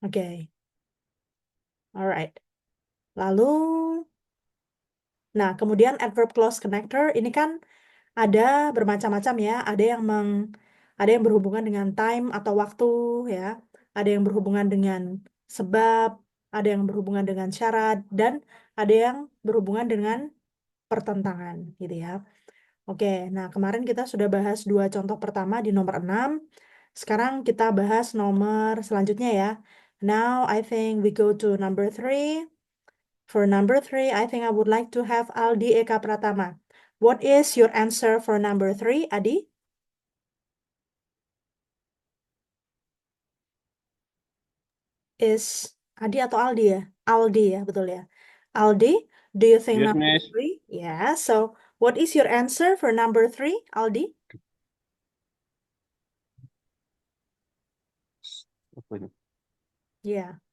Oke. Alright. Lalu, nah kemudian adverb clause connector ini kan ada bermacam-macam ya. Ada yang berhubungan dengan time atau waktu ya. Ada yang berhubungan dengan sebab, ada yang berhubungan dengan syarat, dan ada yang berhubungan dengan pertentangan gitu ya. Oke, nah kemarin kita sudah bahas 2 contoh pertama di nomor 6. Sekarang kita bahas nomor selanjutnya ya. Now I think we go to number 3. For number 3, I think I would like to have Aldi Eka Pratama. What is your answer for number 3, Adi? Is Adi atau Aldi ya? Aldi ya, betul ya. Aldi, do you think Yes, number Miss. 3? Yeah, so what is your answer for number 3, Aldi? Apa ini? Yeah.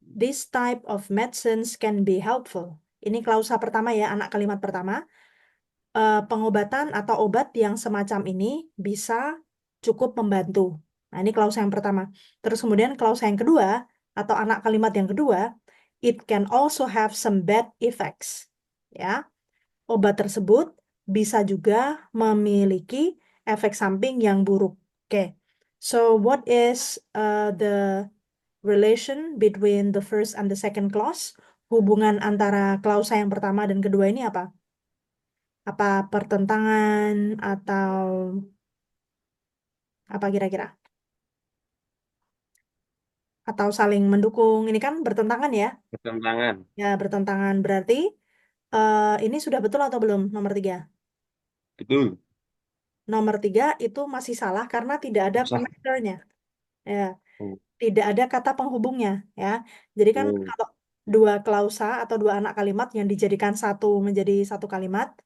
This type of medicines can be helpful. Ini klausa pertama ya, anak kalimat pertama. Pengobatan atau obat yang semacam ini bisa cukup membantu. Nah, ini klausa yang pertama. Terus kemudian klausa yang kedua, atau anak kalimat yang kedua, it can also have some bad effects. Ya, obat tersebut bisa juga memiliki efek samping yang buruk. Oke, so what is the relation between the first and the second clause? Hubungan antara klausa yang pertama dan kedua ini apa? Apa pertentangan atau apa kira-kira? Atau saling mendukung? Ini kan bertentangan ya? Pertentangan. Ya, bertentangan. Berarti ini sudah betul atau belum nomor 3? Betul. Nomor 3 itu masih salah karena tidak ada Sah. konektornya. Ya, Oh. tidak ada kata penghubungnya. Ya, jadi kan Oh. kalau dua klausa atau dua anak kalimat yang dijadikan satu menjadi satu kalimat,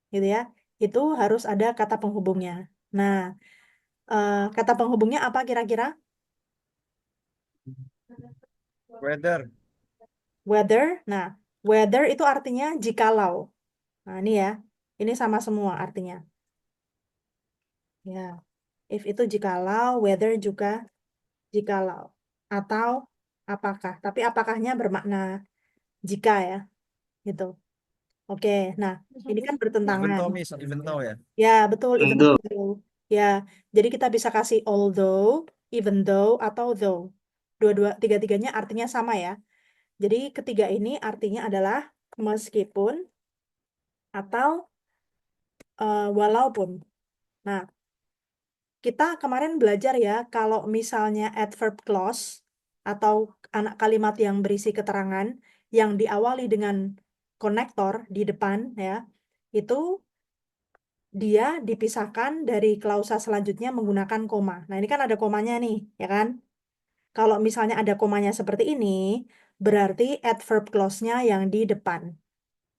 gitu ya, itu harus ada kata penghubungnya. Nah, kata penghubungnya apa kira-kira? Weather. Whether. Nah, whether itu artinya jikalau. Nah, ini ya. Ini sama semua artinya. Ya. If itu jikalau, whether juga jikalau. Atau apakah. Tapi apakahnya bermakna jika ya. Gitu. Oke. Nah, ini kan Even bertentangan. though, Miss. Even though ya. Ya, betul. Even Betul. though. Ya. Jadi kita bisa kasih although, even though, atau though. Dua-dua, tiga-tiganya artinya sama ya. Jadi ketiga ini artinya adalah meskipun atau walaupun. Nah, kita kemarin belajar ya, kalau misalnya adverb clause atau anak kalimat yang berisi keterangan yang diawali dengan konektor di depan ya, itu dia dipisahkan dari klausa selanjutnya menggunakan koma. Nah, ini kan ada komanya nih, ya kan? Kalau misalnya ada komanya seperti ini, berarti adverb clause-nya yang di depan,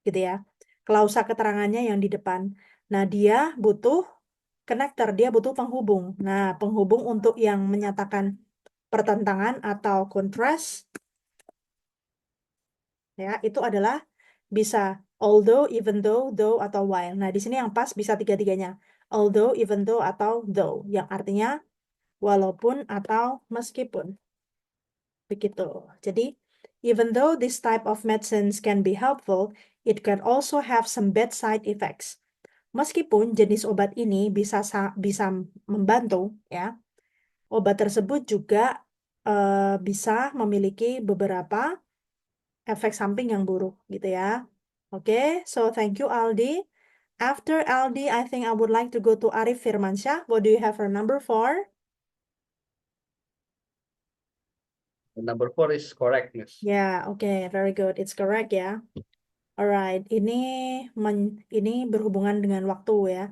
gitu ya. Klausa keterangannya yang di depan. Nah, dia butuh connector, dia butuh penghubung. Nah, penghubung untuk yang menyatakan pertentangan atau kontras, ya, itu adalah bisa although, even though, atau while. Nah, di sini yang pas bisa tiga-tiganya. Although, even though, atau though. Yang artinya walaupun atau meskipun. Begitu. Jadi, even though this type of medicines can be helpful, it can also have some bad side effects. Meskipun jenis obat ini bisa membantu, ya, obat tersebut juga bisa memiliki beberapa efek samping yang buruk, gitu ya. Oke, so thank you Aldi. After Aldi, I think I would like to go to Arif Firmansyah. What do you have for number 4? Number 4 is correct, Miss. Yeah, okay, very good. It's correct ya. Alright, ini berhubungan dengan waktu ya.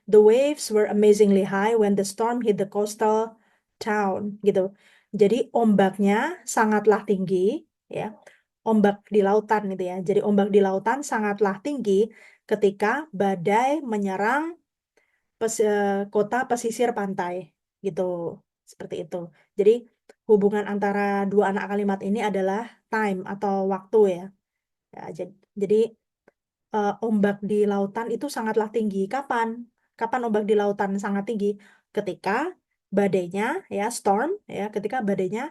The waves were amazingly high when the storm hit the coastal town, gitu. Jadi ombaknya sangatlah tinggi, ya. Ombak di lautan gitu ya. Jadi ombak di lautan sangatlah tinggi ketika badai menyerang kota pesisir pantai, gitu. Seperti itu. Jadi hubungan antara dua anak kalimat ini adalah time atau waktu ya. Ya, jadi ombak di lautan itu sangatlah tinggi. Kapan? Kapan ombak di lautan sangat tinggi? Ketika badainya ya storm ya, ketika badainya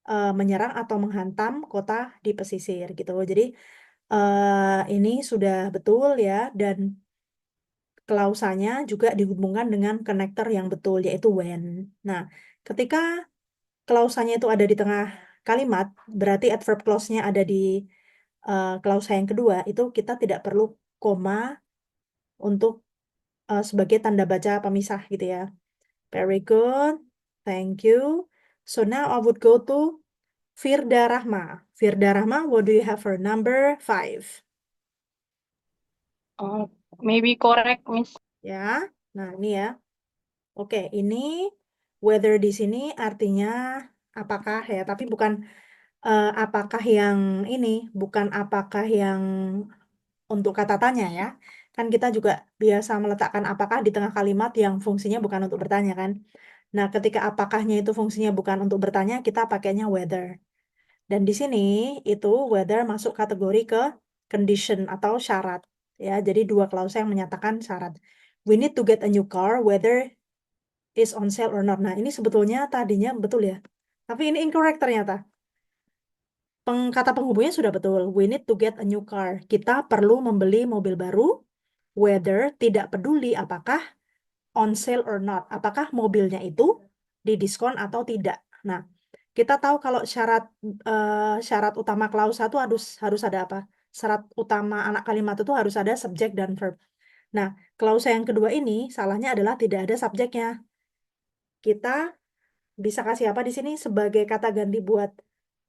menyerang atau menghantam kota di pesisir gitu. Jadi ini sudah betul ya, dan klausanya juga dihubungkan dengan konektor yang betul, yaitu when. Nah, ketika klausanya itu ada di tengah kalimat, berarti adverb clause-nya ada di klausa yang kedua, itu kita tidak perlu koma untuk sebagai tanda baca pemisah gitu ya. Very good. Thank you. So now I would go to Firda Rahma. Firda Rahma, what do you have for number 5? Maybe correct, Miss. Ya, nah ini ya. Oke, ini whether di sini artinya apakah ya, tapi bukan apakah yang ini, bukan apakah yang untuk kata tanya ya. Kan kita juga biasa meletakkan apakah di tengah kalimat yang fungsinya bukan untuk bertanya kan. Nah, ketika apakahnya itu fungsinya bukan untuk bertanya, kita pakainya whether. Dan di sini itu whether masuk kategori ke condition atau syarat. Ya, jadi dua klausa yang menyatakan syarat. We need to get a new car whether is on sale or not. Nah, ini sebetulnya tadinya betul ya. Tapi ini incorrect ternyata. Kata penghubungnya sudah betul. We need to get a new car. Kita perlu membeli mobil baru, whether tidak peduli apakah on sale or not. Apakah mobilnya itu didiskon atau tidak. Nah, kita tahu kalau syarat utama klausa itu harus ada apa? Syarat utama anak kalimat itu harus ada subjek dan verb. Nah, klausa yang kedua ini salahnya adalah tidak ada subjeknya. Kita bisa kasih apa di sini sebagai kata ganti buat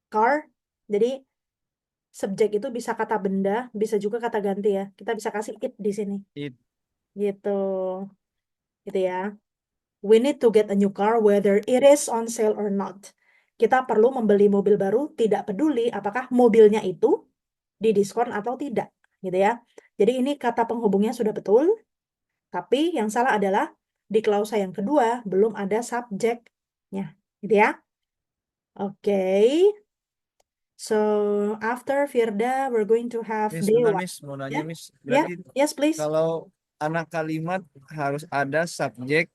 car. Jadi subjek itu bisa kata benda, bisa juga kata ganti ya. Kita bisa kasih it di sini. It. Gitu. Gitu ya. We need to get a new car whether it is on sale or not. Kita perlu membeli mobil baru, tidak peduli apakah mobilnya itu didiskon atau tidak. Gitu ya. Jadi ini kata penghubungnya sudah betul, tapi yang salah adalah di klausa yang kedua belum ada subjeknya. Gitu ya. Oke. So, after Firda, we're going to have Miss, bentar, Dewa. Miss. Mau nanya, Ya, Miss. ya, Berarti yes please. kalau anak kalimat harus ada subjek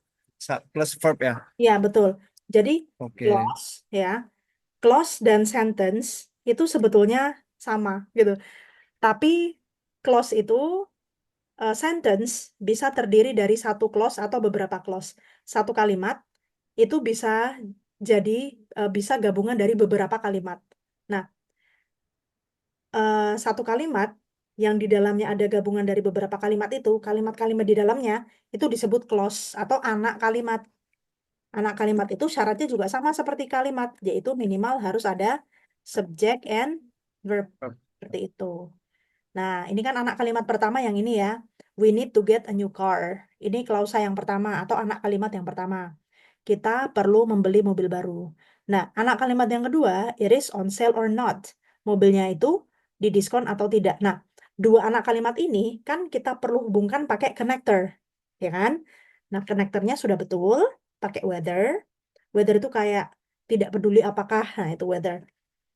plus verb ya? Ya, betul. Jadi, Oke. clause, ya, clause dan sentence itu sebetulnya sama, gitu. Tapi, clause itu, sentence bisa terdiri dari satu clause atau beberapa clause. Satu kalimat itu bisa jadi, bisa gabungan dari beberapa kalimat. Nah, satu kalimat yang di dalamnya ada gabungan dari beberapa kalimat itu, kalimat-kalimat di dalamnya itu disebut clause atau anak kalimat. Anak kalimat itu syaratnya juga sama seperti kalimat, yaitu minimal harus ada subject and verb. Verb. Seperti itu. Nah, ini kan anak kalimat pertama yang ini ya. We need to get a new car. Ini klausa yang pertama atau anak kalimat yang pertama. Kita perlu membeli mobil baru. Nah, anak kalimat yang kedua, it is on sale or not. Mobilnya itu didiskon atau tidak. Nah, dua anak kalimat ini kan kita perlu hubungkan pakai connector. Ya kan? Nah, connectornya sudah betul, pakai whether. Whether itu kayak tidak peduli apakah. Nah, itu whether.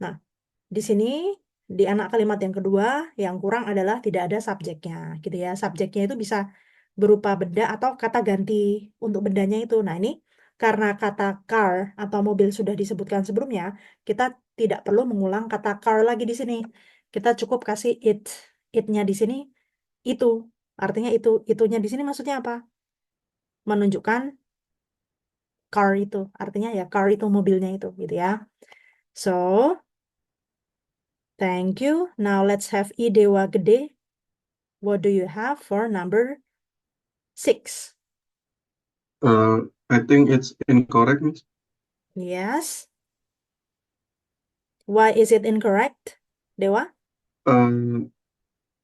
Nah, di sini di anak kalimat yang kedua yang kurang adalah tidak ada subjeknya gitu ya. Subjeknya itu bisa berupa benda atau kata ganti untuk bendanya itu. Nah, ini karena kata car atau mobil sudah disebutkan sebelumnya, kita tidak perlu mengulang kata car lagi di sini. Kita cukup kasih it. It-nya di sini itu. Artinya itu. Itunya di sini maksudnya apa? Menunjukkan car itu. Artinya ya car itu mobilnya itu gitu ya. So, thank you. Now let's have Idewa Gede. What do you have for number 6? I think it's incorrect, Miss. Yes. Why is it incorrect, Dewa?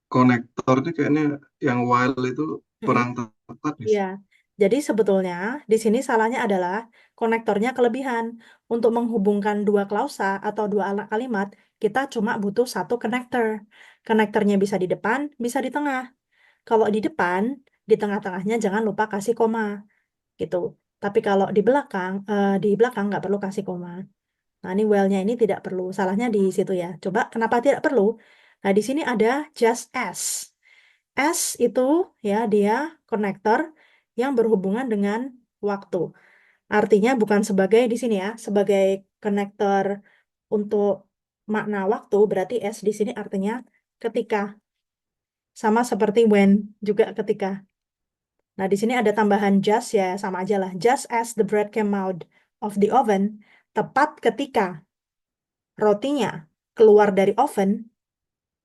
Konektor itu kayaknya yang while itu kurang tepat, Miss. Iya. Jadi sebetulnya di sini salahnya adalah konektornya kelebihan. Untuk menghubungkan dua klausa atau dua alat kalimat, kita cuma butuh satu konektor. Konektornya bisa di depan, bisa di tengah. Kalau di depan, di tengah-tengahnya jangan lupa kasih koma. Gitu. Tapi kalau di belakang nggak perlu kasih koma. Nah, ini while-nya ini tidak perlu. Salahnya di situ ya. Coba kenapa tidak perlu? Nah, di sini ada just as. As itu ya dia konektor yang berhubungan dengan waktu. Artinya bukan sebagai di sini ya, sebagai konektor untuk makna waktu, berarti as di sini artinya ketika. Sama seperti when, juga ketika. Nah, di sini ada tambahan just ya, sama aja lah. Just as the bread came out of the oven, tepat ketika rotinya keluar dari oven,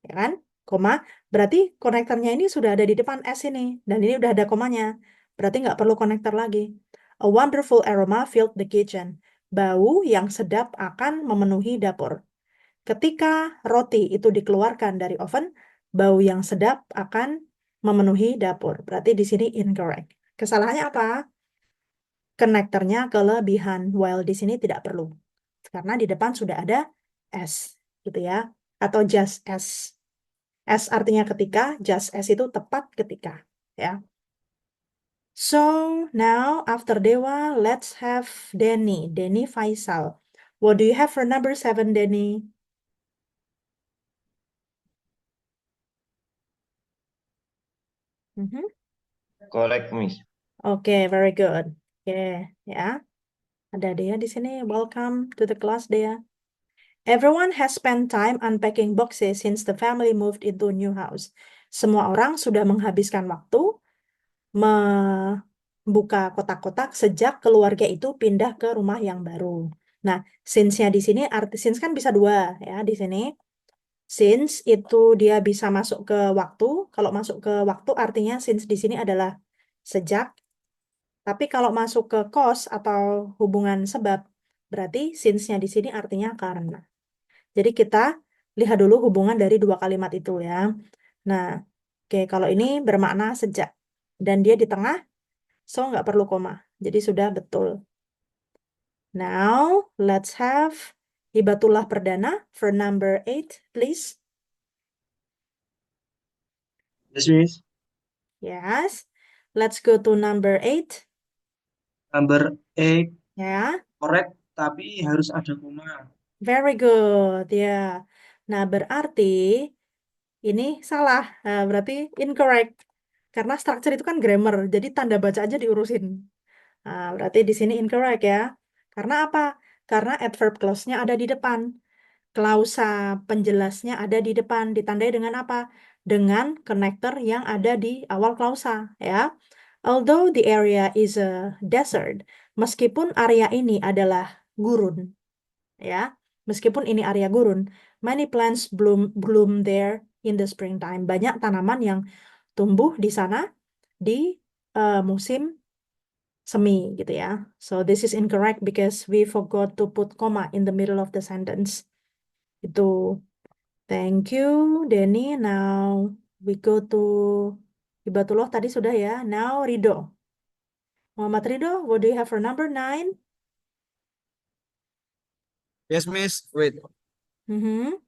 ya kan? Koma, berarti konektornya ini sudah ada di depan S ini. Dan ini udah ada komanya. Berarti nggak perlu konektor lagi. A wonderful aroma filled the kitchen. Bau yang sedap akan memenuhi dapur. Ketika roti itu dikeluarkan dari oven, bau yang sedap akan memenuhi dapur. Berarti di sini incorrect. Kesalahannya apa? Konektornya kelebihan, while di sini tidak perlu. Karena di depan sudah ada S, gitu ya. Atau just as. As artinya ketika, just as itu tepat ketika, ya. So, now after Dewa, let's have Denny. Denny Faisal. What do you have for number 7, Denny? Mhm. Correct, Miss. Oke, very good. Oke, ya. Ada Dea di sini. Welcome to the class, Dea. Everyone has spent time unpacking boxes since the family moved into a new house. Semua orang sudah menghabiskan waktu membuka kotak-kotak sejak keluarga itu pindah ke rumah yang baru. Nah, since-nya di sini arti since kan bisa dua ya di sini. Since itu dia bisa masuk ke waktu. Kalau masuk ke waktu artinya since di sini adalah sejak. Tapi kalau masuk ke cause atau hubungan sebab, berarti since-nya di sini artinya karena. Jadi kita lihat dulu hubungan dari dua kalimat itu ya. Nah, oke, kalau ini bermakna sejak. Dan dia di tengah, so nggak perlu koma. Jadi sudah betul. Now, let's have Hibatullah Perdana for number 8, please. Yes, Miss. Yes. Let's go to number 8. Number 8 Ya. correct, tapi harus ada koma. Very good, ya. Nah, berarti ini salah. Nah, berarti incorrect. Karena structure itu kan grammar, jadi tanda baca aja diurusin. Nah, berarti di sini incorrect ya. Karena apa? Karena adverb clause-nya ada di depan. Klausa penjelasnya ada di depan. Ditandai dengan apa? Dengan connector yang ada di awal klausa, ya. Although the area is a desert, meskipun area ini adalah gurun, ya. Meskipun ini area gurun, many plants bloom there in the springtime. Banyak tanaman yang tumbuh di sana di musim semi gitu ya. So this is incorrect because we forgot to put comma in the middle of the sentence. Itu. Thank you, Denny. Now we go to Hibatullah tadi sudah ya. Now Rido. Muhammad Rido, what do you have for number 9? Yes, Miss. Wait. Mhm.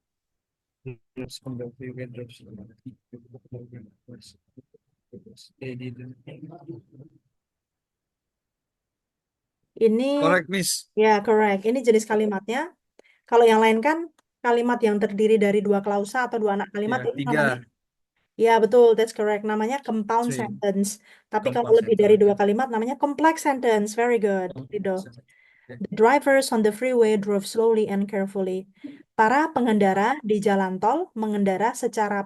Ini Correct, Miss. ya correct. Ini jenis kalimatnya. Kalau yang lain kan kalimat yang terdiri dari dua klausa atau dua anak kalimat Ya, itu namanya. 3. Ya betul, that's correct. Namanya compound Three. sentence. Tapi kalau Compound lebih dari sentence. dua kalimat namanya complex sentence. Very good, Rido. Okay. The drivers on the freeway drove slowly and carefully. Para pengendara di jalan tol mengendara secara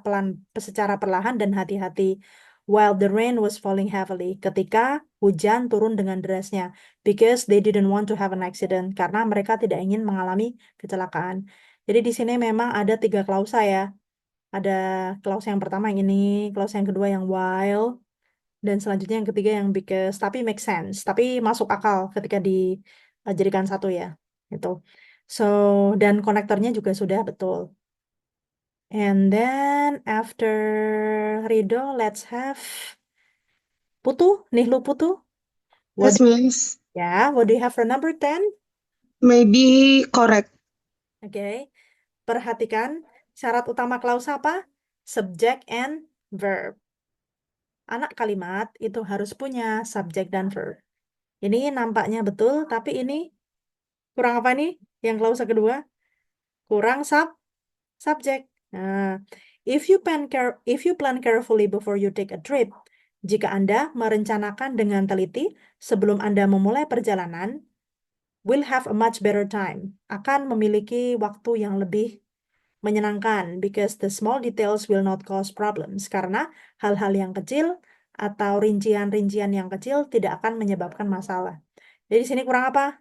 perlahan dan hati-hati. While the rain was falling heavily, ketika hujan turun dengan derasnya, because they didn't want to have an accident, karena mereka tidak ingin mengalami kecelakaan. Jadi di sini memang ada 3 klausa ya. Ada klausa yang pertama yang ini, klausa yang kedua yang while, dan selanjutnya yang ketiga yang because, tapi make sense, tapi masuk akal ketika dijadikan satu ya, gitu. So, dan konektornya juga sudah betul. And then after Rido, let's have Putu, Nihlu Putu. What Yes, Miss. what do you have for number 10? Maybe correct. Oke. Perhatikan syarat utama klausa apa? Subject and verb. Anak kalimat itu harus punya subjek dan verb. Ini nampaknya betul, tapi ini kurang apa nih? Yang klausa kedua? Kurang subjek. Nah, if you plan carefully before you take a trip, jika Anda merencanakan dengan teliti sebelum Anda memulai perjalanan, will have a much better time. Akan memiliki waktu yang lebih menyenangkan because the small details will not cause problems. Karena hal-hal yang kecil atau rincian-rincian yang kecil tidak akan menyebabkan masalah. Jadi di sini kurang apa?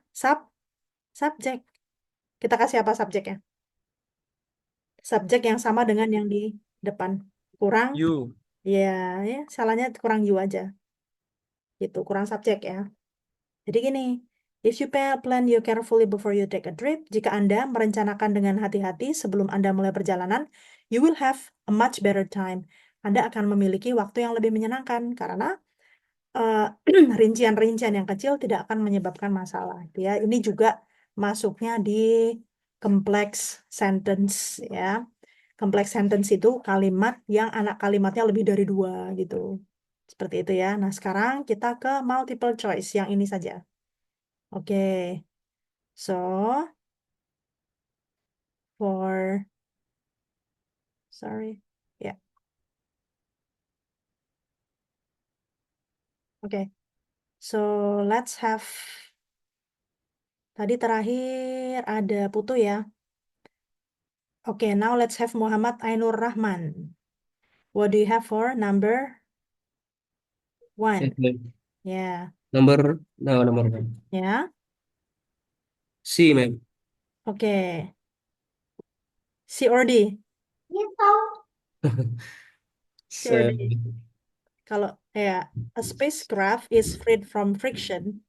Subjek. Kita kasih apa subjeknya? Subjek yang sama dengan yang di depan. Kurang, You. ya, salahnya kurang you aja. Gitu, kurang subjek ya. Jadi gini, if you plan you carefully before you take a trip, jika Anda merencanakan dengan hati-hati sebelum Anda mulai perjalanan, you will have a much better time. Anda akan memiliki waktu yang lebih menyenangkan karena rincian-rincian yang kecil tidak akan menyebabkan masalah. Ya, ini juga masuknya di complex sentence ya. Complex sentence itu kalimat yang anak kalimatnya lebih dari 2 gitu. Seperti itu ya. Nah, sekarang kita ke multiple choice yang ini saja. Oke. So, sorry. Ya. Oke. So, let's have tadi terakhir ada Putu ya. Oke, now let's have Muhammad Ainur Rahman. What do you have for number 1? Ya. Nomor one. Ya. C, ma'am. Oke. C or D? C or Se- D? Kalau ya, a spacecraft is freed from friction.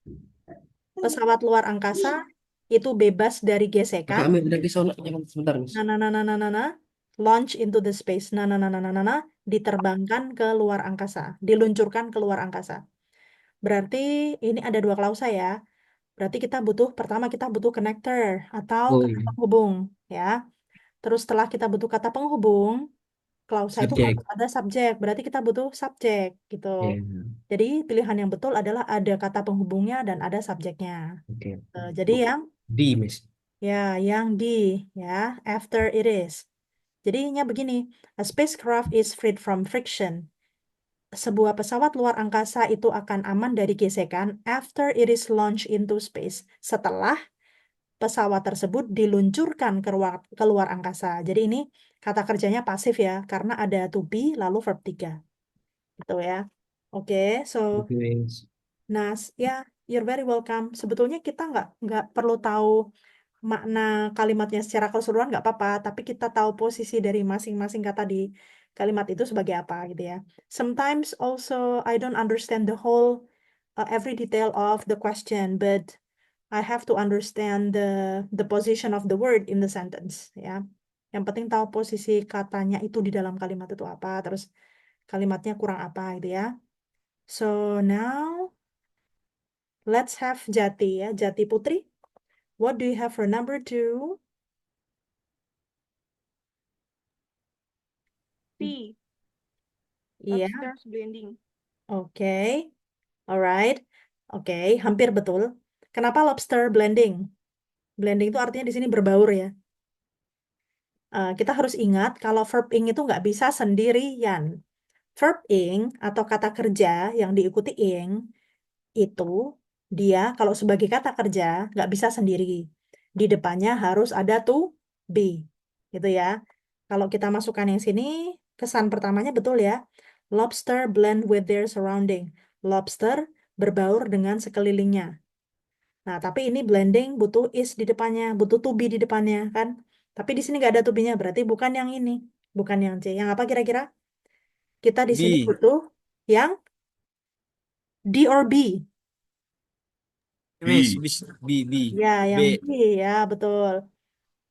Pesawat luar angkasa itu bebas dari Kakak gesekan. ambil dari sana, jangan sebentar, Miss. Launch into the space. Diterbangkan ke luar angkasa, diluncurkan ke luar angkasa. Berarti ini ada 2 klausa ya. Berarti pertama kita butuh connector atau Oh, kata iya. penghubung ya. Terus setelah kita butuh kata penghubung, klausa itu Subjek. harus ada subjek. Berarti kita butuh subjek gitu. Ya, Jadi pilihan yang betul adalah ada kata penghubungnya dan ada subjeknya. oke. Jadi yang D, Miss. yang D ya, after it is. Jadinya begini, a spacecraft is freed from friction. Sebuah pesawat luar angkasa itu akan aman dari gesekan after it is launched into space. Setelah pesawat tersebut diluncurkan ke luar angkasa. Jadi ini kata kerjanya pasif ya, karena ada to be lalu verb 3. Gitu ya. Oke, so Oke, Miss. ya, you're very welcome. Sebetulnya kita nggak perlu tahu makna kalimatnya secara keseluruhan nggak apa-apa, tapi kita tahu posisi dari masing-masing kata di kalimat itu sebagai apa gitu ya. Sometimes also I don't understand the whole every detail of the question, but I have to understand the position of the word in the sentence ya. Yang penting tahu posisi katanya itu di dalam kalimat itu apa, terus kalimatnya kurang apa gitu ya. So now let's have Jati ya, Jati Putri. What do you have for number 2? C. Iya, Lobsters blending. oke. Alright. Oke, hampir betul. Kenapa lobster blending? Blending itu artinya di sini berbaur ya. Kita harus ingat kalau verb ing itu nggak bisa sendirian. Verb ing atau kata kerja yang diikuti ing itu dia kalau sebagai kata kerja nggak bisa sendiri. Di depannya harus ada to be. Gitu ya. Kalau kita masukkan yang sini, kesan pertamanya betul ya. Lobster blend with their surrounding. Lobster berbaur dengan sekelilingnya. Nah, tapi ini blending butuh is di depannya, butuh to be di depannya kan. Tapi di sini nggak ada to be-nya, berarti bukan yang ini, bukan yang C. Yang apa kira-kira? Kita di sini B. butuh yang D or B. Miss, B. B. Ya, yang B. B ya, betul.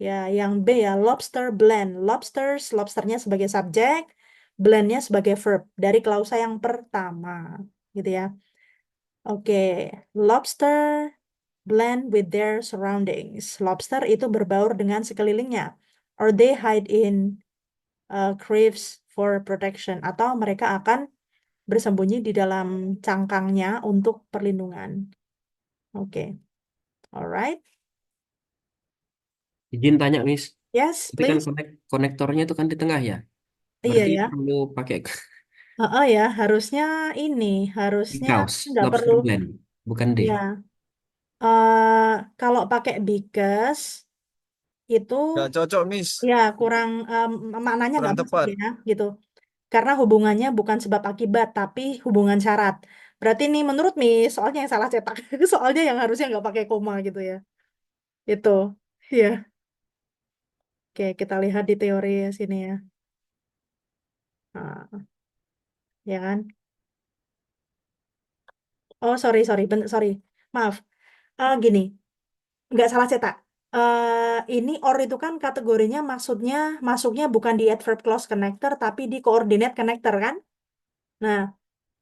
Ya, yang B ya, lobster blend. Lobsternya sebagai subjek, blendnya sebagai verb dari klausa yang pertama, gitu ya. Oke, lobster blend with their surroundings. Lobster itu berbaur dengan sekelilingnya. Or they hide in caves for protection. Atau mereka akan bersembunyi di dalam cangkangnya untuk perlindungan. Oke, alright. Izin tanya, Miss. Yes, Tapi kan please. konektornya itu kan di tengah ya. Iya Berarti ya. perlu pakai Ya, harusnya ini, harusnya kaos, nggak perlu. lobster blend, bukan D. Ya, Kalau pakai because itu Nggak cocok, Miss. ya kurang maknanya Kurang nggak masuk tepat. ya gitu. Karena hubungannya bukan sebab akibat tapi hubungan syarat. Berarti nih menurut Miss, soalnya yang salah cetak. Soalnya yang harusnya nggak pakai koma gitu ya. Itu. Ya. Oke, kita lihat di teori sini ya. Nah, ya kan? Oh, sorry, sorry. Maaf. Gini, nggak salah cetak. Ini or itu kan kategorinya masuknya bukan di adverb clause connector tapi di coordinate connector kan? Nah,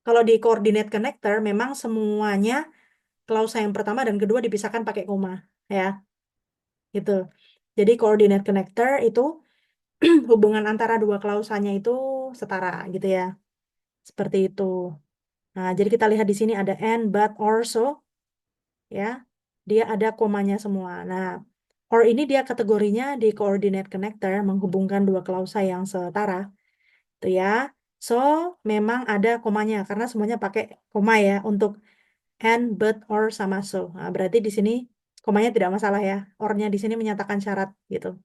kalau di coordinate connector memang semuanya klausa yang pertama dan kedua dipisahkan pakai koma, ya. Gitu. Jadi coordinate connector itu hubungan antara dua klausanya itu setara gitu ya. Seperti itu. Nah, jadi kita lihat di sini ada and, but, or, so, ya. Dia ada komanya semua. Nah, or ini dia kategorinya di coordinate connector menghubungkan dua klausa yang setara, itu ya. So, memang ada komanya karena semuanya pakai koma ya untuk and, but, or, sama so. Nah, berarti di sini komanya tidak masalah ya. Or-nya di sini menyatakan syarat gitu.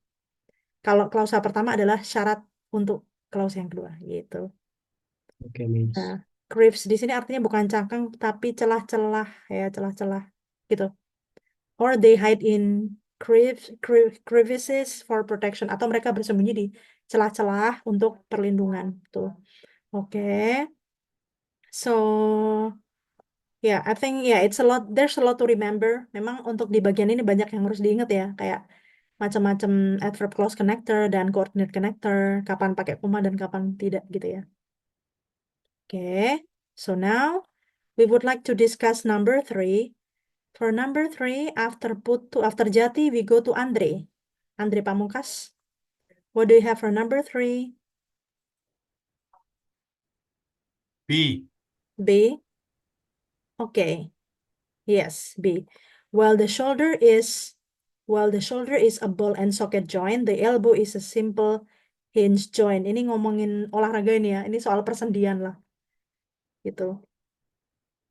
Kalau klausa pertama adalah syarat untuk klausa yang kedua gitu. Oke, Miss. Nah, creeps di sini artinya bukan cangkang tapi celah-celah ya, celah-celah gitu. Or they hide in crevices for protection atau mereka bersembunyi di celah-celah untuk perlindungan tuh. Oke. So, yeah, I think it's a lot. There's a lot to remember. Memang untuk di bagian ini banyak yang harus diingat ya, kayak macam-macam adverb clause connector dan coordinate connector, kapan pakai koma dan kapan tidak gitu ya. Oke. So now we would like to discuss number 3. For number 3, after Jati, we go to Andre. Andre Pamungkas. What do you have for number 3? B. B. Okay. Yes, B. While the shoulder is a ball and socket joint, the elbow is a simple hinge joint. Ini ngomongin olahraga ini ya. Ini soal persendian lah. Gitu.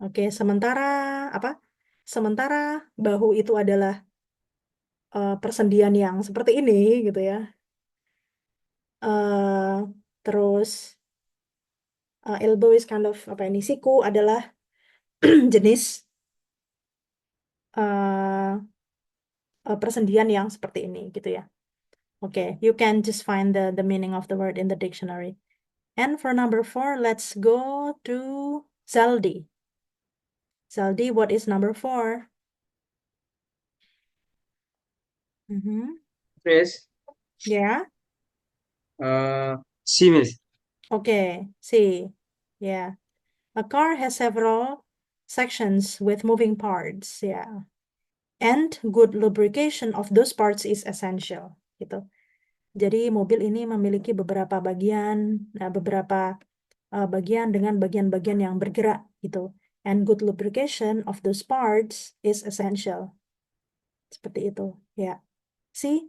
Oke, sementara apa? Sementara bahu itu adalah persendian yang seperti ini gitu ya. Terus elbow is kind of apa ini? Siku adalah jenis persendian yang seperti ini gitu ya. Okay, you can just find the meaning of the word in the dictionary. And for number 4, let's go to Zaldi. Zaldi, what is number 4? Miss, Yeah. C, Miss. Okay. See. Yeah. A car has several sections with moving parts. Yeah. And good lubrication of those parts is essential. Gitu. Jadi mobil ini memiliki beberapa bagian, bagian dengan bagian-bagian yang bergerak gitu. And good lubrication of those parts is essential. Seperti itu, ya. See,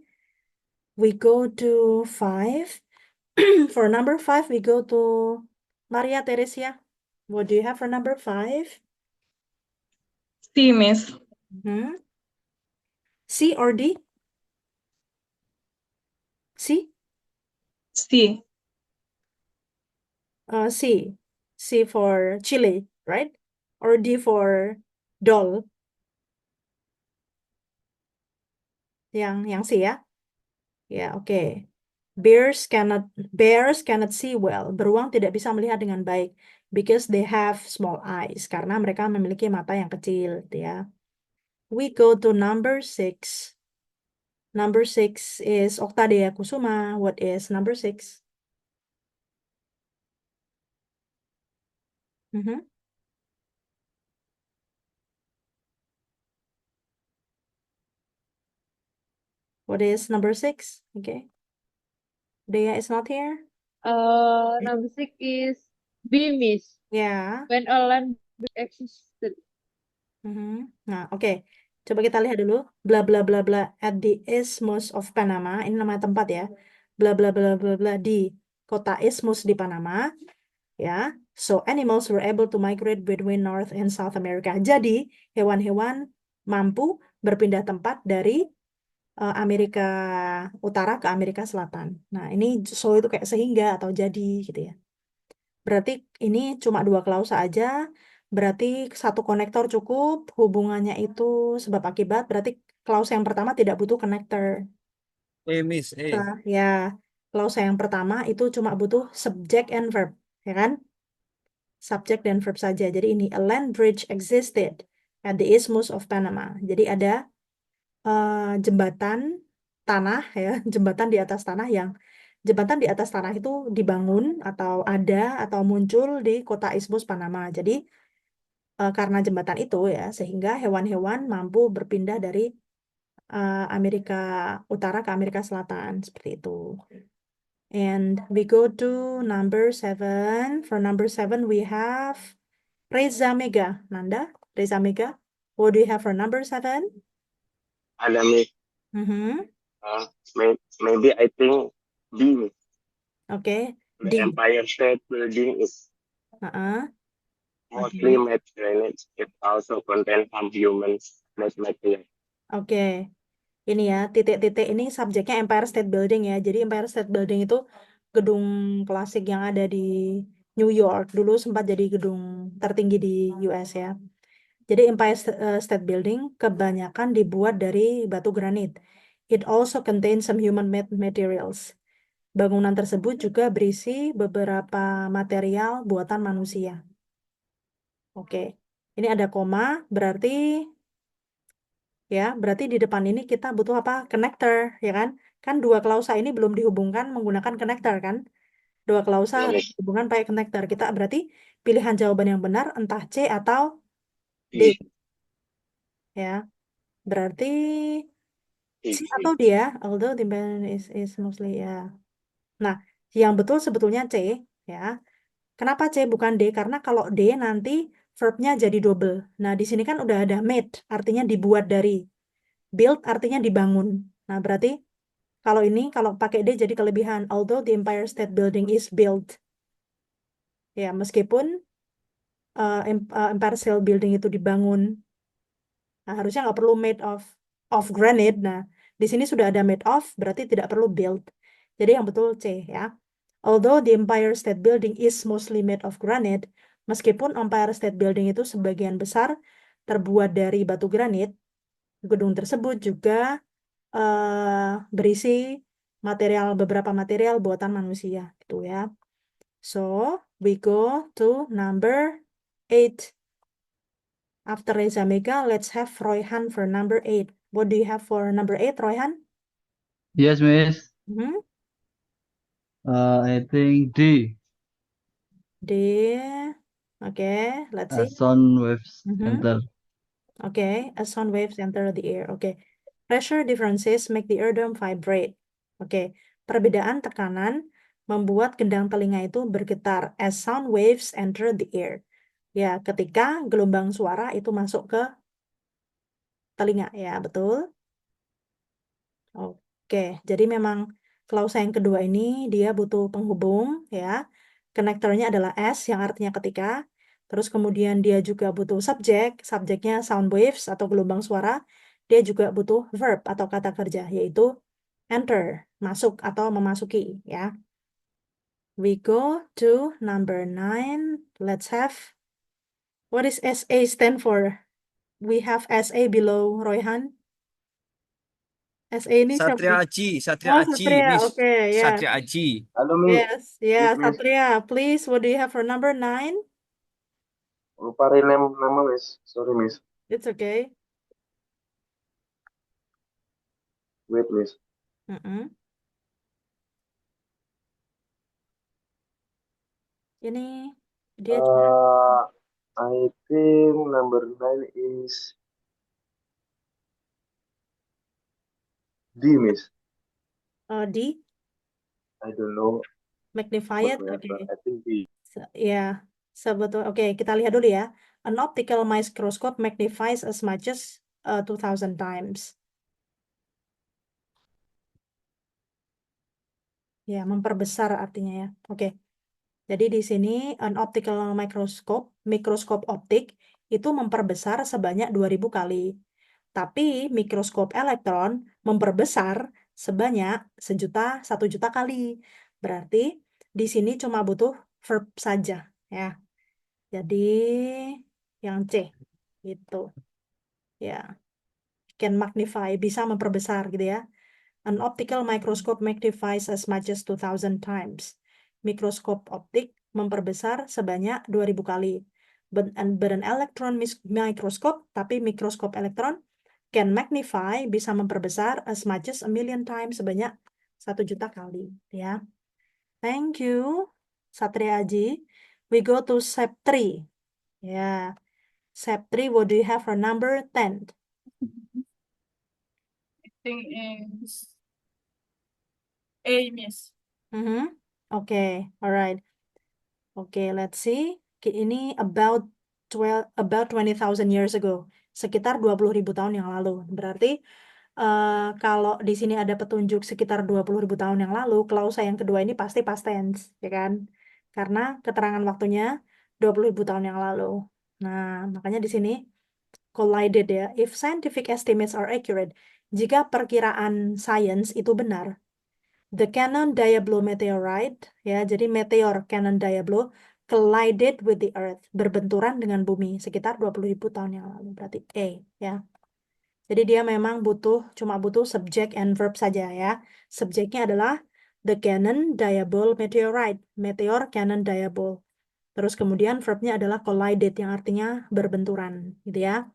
we go to 5. For number 5, we go to Maria Teresia. What do you have for number 5? C, Miss. C or D? C? C. C. C for Chile, right? Or D for doll? Yang C ya? Ya, oke. Bears cannot see well. Beruang tidak bisa melihat dengan baik because they have small eyes. Karena mereka memiliki mata yang kecil, gitu ya. We go to number 6. Number 6 is Oktadea Kusuma. What is number 6? What is number 6? Okay. Dea is not here. Number 6 is B, Miss. Ya. When a land bridge existed. Nah, oke. Coba kita lihat dulu. Bla bla bla bla at the Isthmus of Panama. Ini nama tempat ya. Bla bla bla bla bla di kota Isthmus di Panama. Ya. So animals were able to migrate between North and South America. Jadi hewan-hewan mampu berpindah tempat dari Amerika Utara ke Amerika Selatan. Nah, ini so itu kayak sehingga atau jadi gitu ya. Berarti ini cuma dua klausa aja. Berarti satu konektor cukup. Hubungannya itu sebab akibat. Berarti klausa yang pertama tidak butuh konektor. Miss. Nah, ya, klausa yang pertama itu cuma butuh subject and verb, ya kan? Subjek dan verb saja. Jadi ini a land bridge existed at the Isthmus of Panama. Jadi ada jembatan tanah ya, jembatan di atas tanah itu dibangun atau ada atau muncul di kota Isthmus Panama. Jadi karena jembatan itu ya, sehingga hewan-hewan mampu berpindah dari Amerika Utara ke Amerika Selatan seperti itu. And we go to number 7. For number 7 we have Reza Mega. Nanda, Reza Mega. What do you have for number 7? Ada Miss. Mhm. Maybe I think D, Miss. Okay. The D. Empire State Building is mostly Okay. made granite. It also contains some human-made material. Oke. Ini ya, titik-titik ini subjeknya Empire State Building ya. Jadi Empire State Building itu gedung klasik yang ada di New York. Dulu sempat jadi gedung tertinggi di US ya. Jadi Empire State Building kebanyakan dibuat dari batu granit. It also contains some human-made materials. Bangunan tersebut juga berisi beberapa material buatan manusia. Oke. Ini ada koma, berarti di depan ini kita butuh apa? Connector, ya kan? Kan dua klausa ini belum dihubungkan menggunakan connector kan? Dua klausa Iya, harus Miss. dihubungkan pakai connector. Kita berarti pilihan jawaban yang benar entah C atau D, D. ya. Berarti D. C atau D ya, although the balance is mostly ya. Nah, yang betul sebetulnya C, ya. Kenapa C bukan D? Karena kalau D nanti verbnya jadi double. Nah, di sini kan udah ada made, artinya dibuat dari. Build artinya dibangun. Nah, berarti kalau pakai D jadi kelebihan. Although the Empire State Building is built. Ya, meskipun Empire State Building itu dibangun. Nah, harusnya nggak perlu made of granite. Nah, di sini sudah ada made of, berarti tidak perlu build. Jadi yang betul C ya. Although the Empire State Building is mostly made of granite, meskipun Empire State Building itu sebagian besar terbuat dari batu granit, gedung tersebut juga berisi beberapa material buatan manusia, gitu ya. So, we go to number 8. After Reza Mega, let's have Royhan for number 8. What do you have for number 8, Royhan? Yes, Miss. Mhm. I think D. D. Okay, let's see. Sound waves Mhm. enter. Okay, as sound waves enter the air. Okay, pressure differences make the eardrum vibrate. Okay, perbedaan tekanan membuat gendang telinga itu bergetar as sound waves enter the air. Ya, ketika gelombang suara itu masuk ke telinga, ya betul. Oke, jadi memang klausa yang kedua ini dia butuh penghubung, ya. Konektornya adalah S yang artinya ketika. Terus kemudian dia juga butuh subjek, subjeknya sound waves atau gelombang suara. Dia juga butuh verb atau kata kerja, yaitu enter, masuk atau memasuki, ya. We go to number 9. Let's have, what is SA stand for? We have SA below, Royhan. SA ini siapa? Satria Aji, Satria Oh, Aji, Satria. Miss. Oke, ya. Satria Aji. Halo, Miss. Yes, yeah, Miss, Miss. Satria, please, what do you have for number 9? Lupa rename nama, Miss. Sorry, Miss. It's okay. Wait, Miss. Mm-mm. Ini dia I think number 9 is D, Miss. D, I don't know magnify it. what, Oke. but I think D. Ya, oke, kita lihat dulu ya. An optical microscope magnifies as much as 2000 times. Ya, memperbesar artinya ya. Oke. Jadi di sini an optical microscope, mikroskop optik itu memperbesar sebanyak 2000 kali. Tapi mikroskop elektron memperbesar sebanyak 1 juta kali. Berarti di sini cuma butuh verb saja ya. Jadi yang C gitu. Ya. Can magnify, bisa memperbesar gitu ya. An optical microscope magnifies as much as 2000 times. Mikroskop optik memperbesar sebanyak 2000 kali. But an electron microscope, tapi mikroskop elektron can magnify, bisa memperbesar as much as 1,000,000 times, sebanyak 1 juta kali ya. Thank you Satria Aji. We go to step 3 ya. Step 3, what do you have for number 10? I think is A, Miss. Okay, alright. Okay, let's see. Ini about 20,000 years ago, sekitar 20.000 tahun yang lalu. Berarti kalau di sini ada petunjuk sekitar 20.000 tahun yang lalu, klausa yang kedua ini pasti past tense, ya kan? Karena keterangan waktunya 20.000 tahun yang lalu. Nah, makanya di sini collided ya. If scientific estimates are accurate, jika perkiraan sains itu benar, the Cannon-Diablo meteorite, ya, jadi meteor Cannon-Diablo collided with the Earth, berbenturan dengan bumi sekitar 20.000 tahun yang lalu. Berarti A, ya. Jadi dia memang cuma butuh subject and verb saja ya. Subjeknya adalah the Cannon-Diablo meteorite, meteor Cannon-Diablo. Terus kemudian verbnya adalah collided yang artinya berbenturan, gitu ya.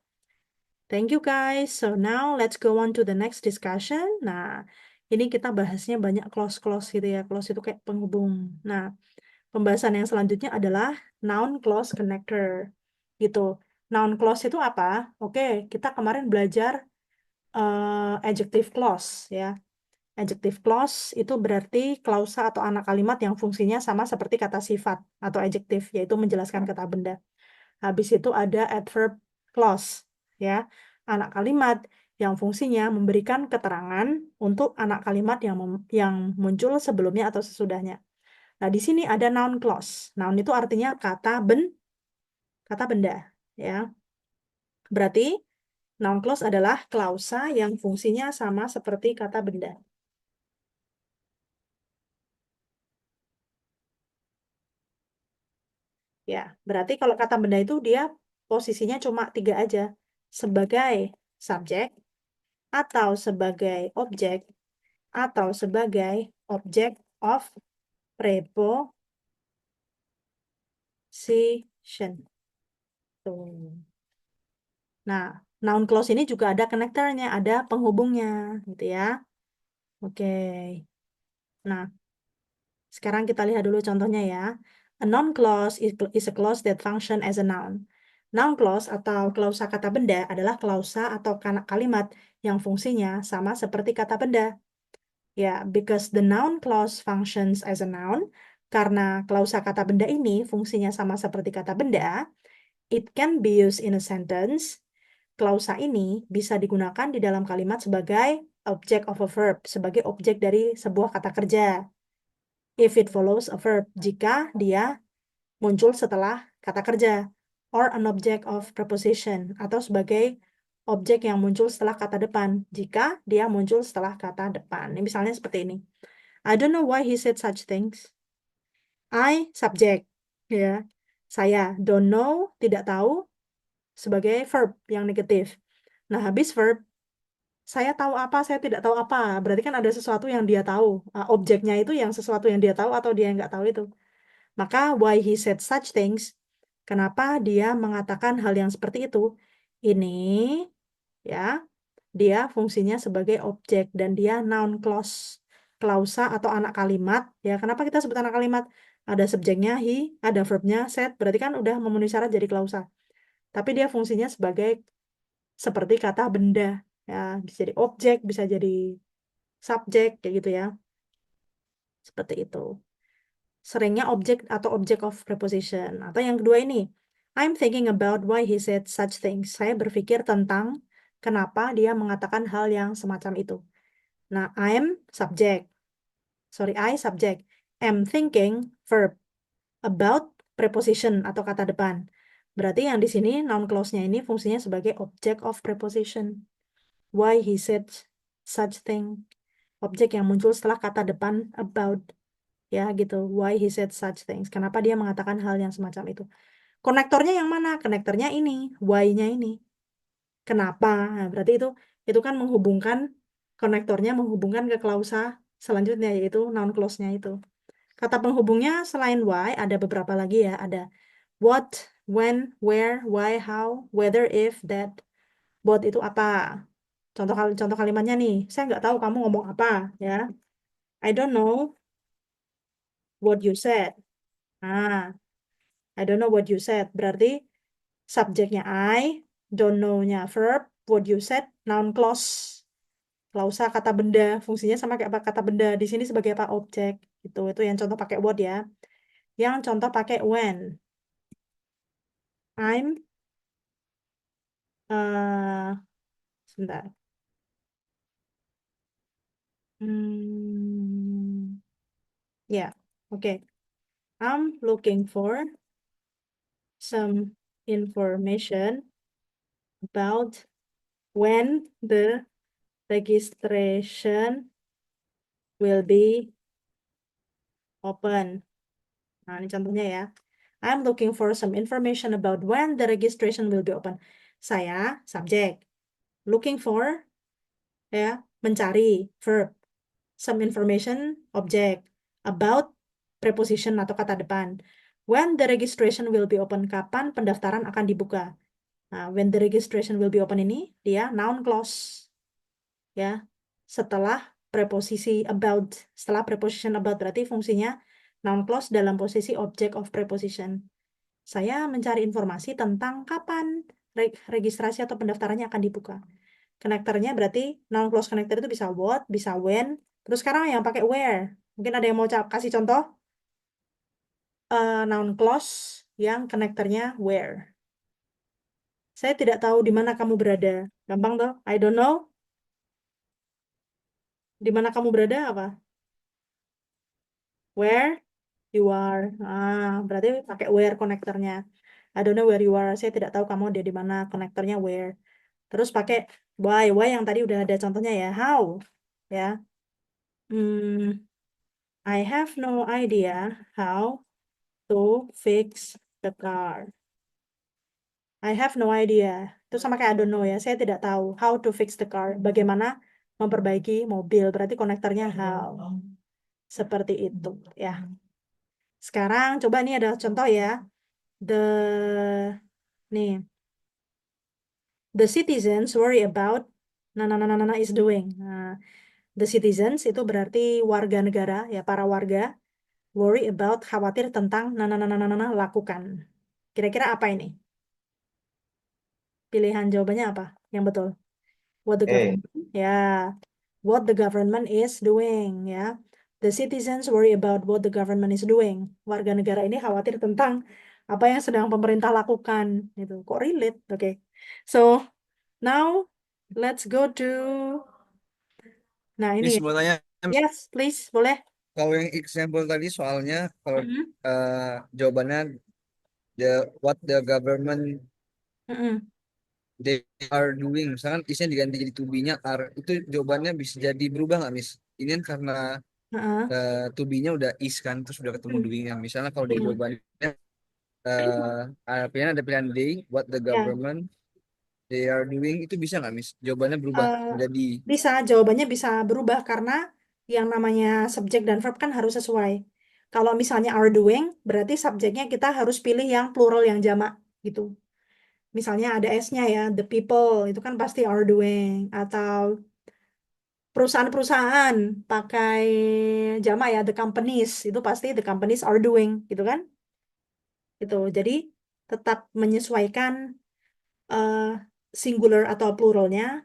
Thank you guys. So now let's go on to the next discussion. Nah, ini kita bahasnya banyak clause-clause gitu ya. Clause itu kayak penghubung. Nah, pembahasan yang selanjutnya adalah noun clause connector. Gitu. Noun clause itu apa? Oke, kita kemarin belajar adjective clause ya. Adjective clause itu berarti klausa atau anak kalimat yang fungsinya sama seperti kata sifat atau adjective, yaitu menjelaskan kata benda. Habis itu ada adverb clause, ya, anak kalimat yang fungsinya memberikan keterangan untuk anak kalimat yang muncul sebelumnya atau sesudahnya. Nah, di sini ada noun clause. Noun itu artinya kata benda, ya. Berarti noun clause adalah klausa yang fungsinya sama seperti kata benda. Ya, berarti kalau kata benda itu dia posisinya cuma 3 aja. Sebagai subjek, atau sebagai objek, atau sebagai object of preposition. Tuh. Nah, noun clause ini juga ada connectornya, ada penghubungnya, gitu ya. Oke. Nah, sekarang kita lihat dulu contohnya ya. A noun clause is a clause that function as a noun. Noun clause atau klausa kata benda adalah klausa atau kalimat yang fungsinya sama seperti kata benda. Ya, because the noun clause functions as a noun, karena klausa kata benda ini fungsinya sama seperti kata benda, it can be used in a sentence. Klausa ini bisa digunakan di dalam kalimat sebagai object of a verb, sebagai objek dari sebuah kata kerja. If it follows a verb, jika dia muncul setelah kata kerja, or an object of preposition, atau sebagai objek yang muncul setelah kata depan, jika dia muncul setelah kata depan. Ini misalnya seperti ini. I don't know why he said such things. I, subjek. Ya. Saya, don't know, tidak tahu, sebagai verb yang negatif. Nah, habis verb, saya tahu apa, saya tidak tahu apa. Berarti kan ada sesuatu yang dia tahu. Objeknya itu yang sesuatu yang dia tahu atau dia yang nggak tahu itu. Maka, why he said such things, kenapa dia mengatakan hal yang seperti itu? Ini, ya, dia fungsinya sebagai objek dan dia noun clause, klausa atau anak kalimat. Ya, kenapa kita sebut anak kalimat? Ada subjeknya he, ada verbnya said, berarti kan udah memenuhi syarat jadi klausa. Tapi dia fungsinya sebagai seperti kata benda. Ya, bisa jadi objek, bisa jadi subjek, kayak gitu ya. Seperti itu. Seringnya objek atau object of preposition. Atau yang kedua ini, I'm thinking about why he said such things. Saya berpikir tentang kenapa dia mengatakan hal yang semacam itu. Nah, I subject. Am thinking, verb. About, preposition atau kata depan. Berarti yang di sini noun clause-nya ini fungsinya sebagai object of preposition. Why he said such thing. Objek yang muncul setelah kata depan about. Ya gitu. Why he said such things. Kenapa dia mengatakan hal yang semacam itu. Konektornya yang mana? Konektornya ini. Why-nya ini. Kenapa? Nah, berarti itu kan menghubungkan, konektornya menghubungkan ke klausa selanjutnya, yaitu noun clause-nya itu. Kata penghubungnya selain why, ada beberapa lagi ya. Ada what, when, where, why, how, whether, if, that. Both itu apa? Contoh kalimatnya nih, saya nggak tahu kamu ngomong apa, ya. I don't know what you said. Nah, I don't know what you said. Berarti subjeknya I, don't know-nya verb, what you said, noun clause. Klausa kata benda, fungsinya sama kayak apa kata benda. Di sini sebagai apa? Objek. Itu yang contoh pakai what ya. Yang contoh pakai when. I'm sebentar. Ya, oke. I'm looking for some information about when the registration will be open. Nah, ini contohnya ya. I'm looking for some information about when the registration will be open. Saya, subjek. Looking for, ya, mencari, verb. Some information, objek. About, preposition atau kata depan. When the registration will be open, kapan pendaftaran akan dibuka. Nah, when the registration will be open ini, dia noun clause. Ya, setelah preposisi about. Setelah preposition about, berarti fungsinya noun clause dalam posisi object of preposition. Saya mencari informasi tentang kapan registrasi atau pendaftarannya akan dibuka. Konektornya berarti noun clause connector itu bisa what, bisa when. Terus sekarang yang pakai where. Mungkin ada yang mau kasih contoh? Noun clause yang konektornya where. Saya tidak tahu di mana kamu berada. Gampang toh? I don't know. Di mana kamu berada apa? Where you are. Berarti pakai where konektornya. I don't know where you are. Saya tidak tahu kamu ada di mana. Konektornya where. Terus pakai why. Why yang tadi udah ada contohnya ya. How. Ya. I have no idea how to fix the car. I have no idea. Itu sama kayak I don't know ya. Saya tidak tahu how to fix the car. Bagaimana memperbaiki mobil. Berarti konektornya how. Seperti itu ya. Sekarang coba nih ada contoh ya. The citizens worry about is doing. Nah, the citizens itu berarti warga negara ya, para warga worry about, khawatir tentang lakukan. Kira-kira apa ini? Pilihan jawabannya apa? Yang betul. What the government, ya. What the government is doing ya. The citizens worry about what the government is doing. Warga negara ini khawatir tentang apa yang sedang pemerintah lakukan. Itu kok relate? Oke. So, now let's go to ini. Miss, mau tanya, Yes, please, boleh. kalau yang example tadi soalnya, kalau Mm-mm. jawabannya what the government Mm-mm. they are doing, misalkan isinya diganti jadi to be-nya are, itu jawabannya bisa jadi berubah nggak, Miss? Ini kan karena Heeh. to be-nya udah is kan, terus udah ketemu doing-nya. Misalnya kalau di Iya. jawabannya pilihan ada pilihan they, what the Ya. government they are doing, itu bisa nggak, Miss? Jawabannya berubah menjadi Bisa, jawabannya bisa berubah karena yang namanya subjek dan verb kan harus sesuai. Kalau misalnya are doing, berarti subjeknya kita harus pilih yang plural yang jamak gitu. Misalnya ada S-nya ya, the people, itu kan pasti are doing. Atau perusahaan-perusahaan pakai jamak ya, the companies, itu pasti the companies are doing, gitu kan? Gitu. Jadi tetap menyesuaikan singular atau pluralnya,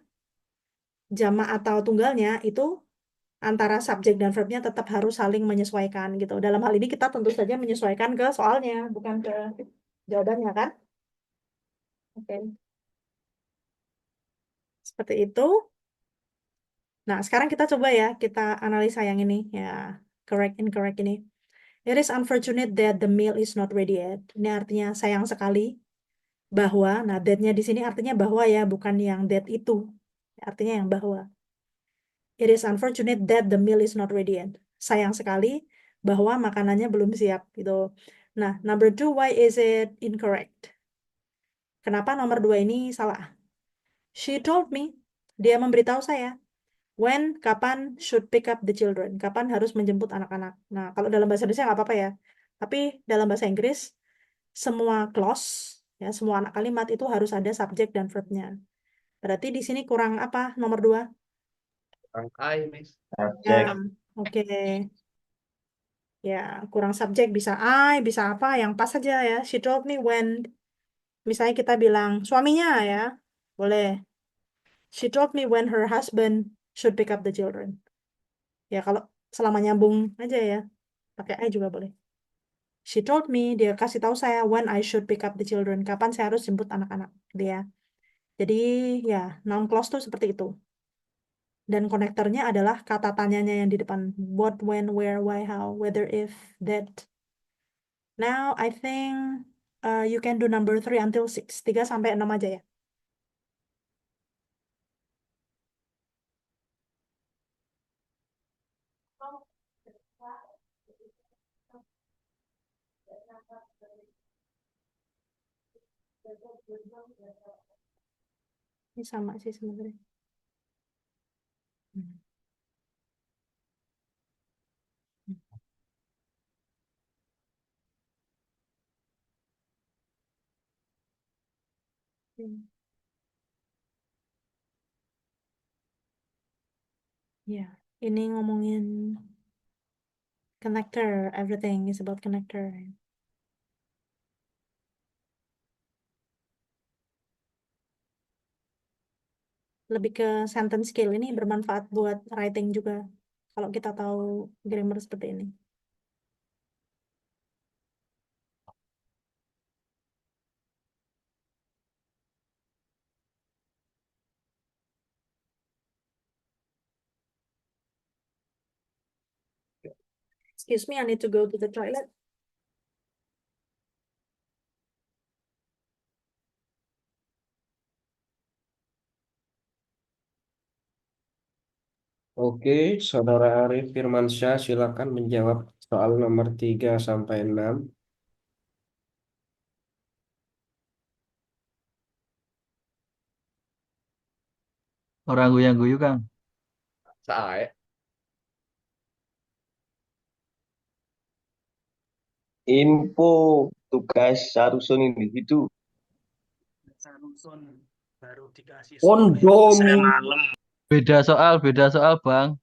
jamak atau tunggalnya itu antara subjek dan verbnya tetap harus saling menyesuaikan gitu. Dalam hal ini kita tentu saja menyesuaikan ke soalnya, bukan ke jawabannya kan? Oke. Seperti itu. Nah, sekarang kita coba ya, kita analisa yang ini ya, correct incorrect ini. It is unfortunate that the meal is not ready yet. Ini artinya sayang sekali bahwa, nah that-nya di sini artinya bahwa ya, bukan yang that itu. artinya yang bahwa. It is unfortunate that the meal is not ready yet. Sayang sekali bahwa makanannya belum siap gitu. Nah, number 2, why is it incorrect? Kenapa nomor 2 ini salah? She told me, dia memberitahu saya, when, kapan should pick up the children, kapan harus menjemput anak-anak. Nah, kalau dalam bahasa Indonesia nggak apa-apa ya. Tapi dalam bahasa Inggris, semua clause, ya, semua anak kalimat itu harus ada subjek dan verb-nya. Berarti di sini kurang apa nomor 2? Kurang I, Miss. Ya, oke. Ya, kurang subjek bisa I, bisa apa, yang pas saja ya. She told me when, misalnya kita bilang suaminya ya, boleh. She told me when her husband should pick up the children. Ya, kalau selama nyambung aja ya, pakai I juga boleh. She told me, dia kasih tahu saya when I should pick up the children, kapan saya harus jemput anak-anak dia. Jadi ya, noun clause tuh seperti itu. Dan konektornya adalah kata tanyanya yang di depan. What, when, where, why, how, whether, if, that. Now, I think you can do number 3 until 6. 3 sampai 6 aja ya. Ini sama sih sebenarnya. Hmm. Hmm. Ya, ini ngomongin connector. Everything is about connector. Lebih ke sentence skill, ini bermanfaat buat writing juga. Kalau kita tahu grammar seperti ini. Excuse me, I need to go to the toilet. Oke, Saudara Arif Firmansyah, silakan menjawab soal nomor 3 sampai 6. Orang guyu Kang. Saya. Info tugas Sarusun individu. Sarusun baru dikasih Kondomi. Beda soal Bang.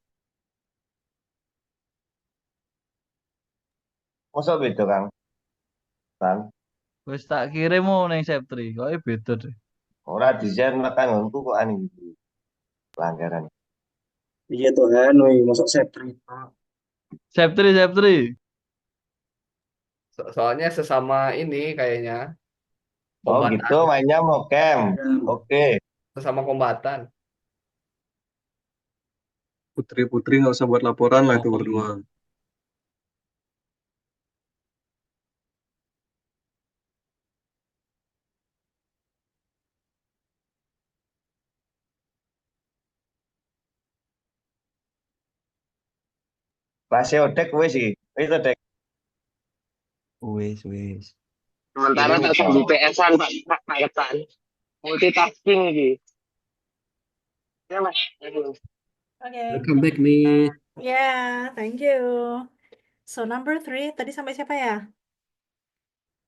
Masa beda Kang? Bang, Wis tak kirim mau neng Septri. Kok beda deh. ora di-share nekan ngono kok ani gitu. Pelanggaran. Iya Tuhan, woi, masuk Septri. Septri. Soalnya sesama ini kayaknya. Oh Kombatan. gitu, mainnya mau camp. Oke. Sesama kombatan. Putri-putri nggak usah buat laporan lah itu berdua. Rasio dek wis iki. Itu dek. Wis. Sementara tak sambil PS-an Pak Ketan. Multitasking iki. Ya Mas. Oke. Welcome back nih. Yeah, thank you. So number 3 tadi sampai siapa ya?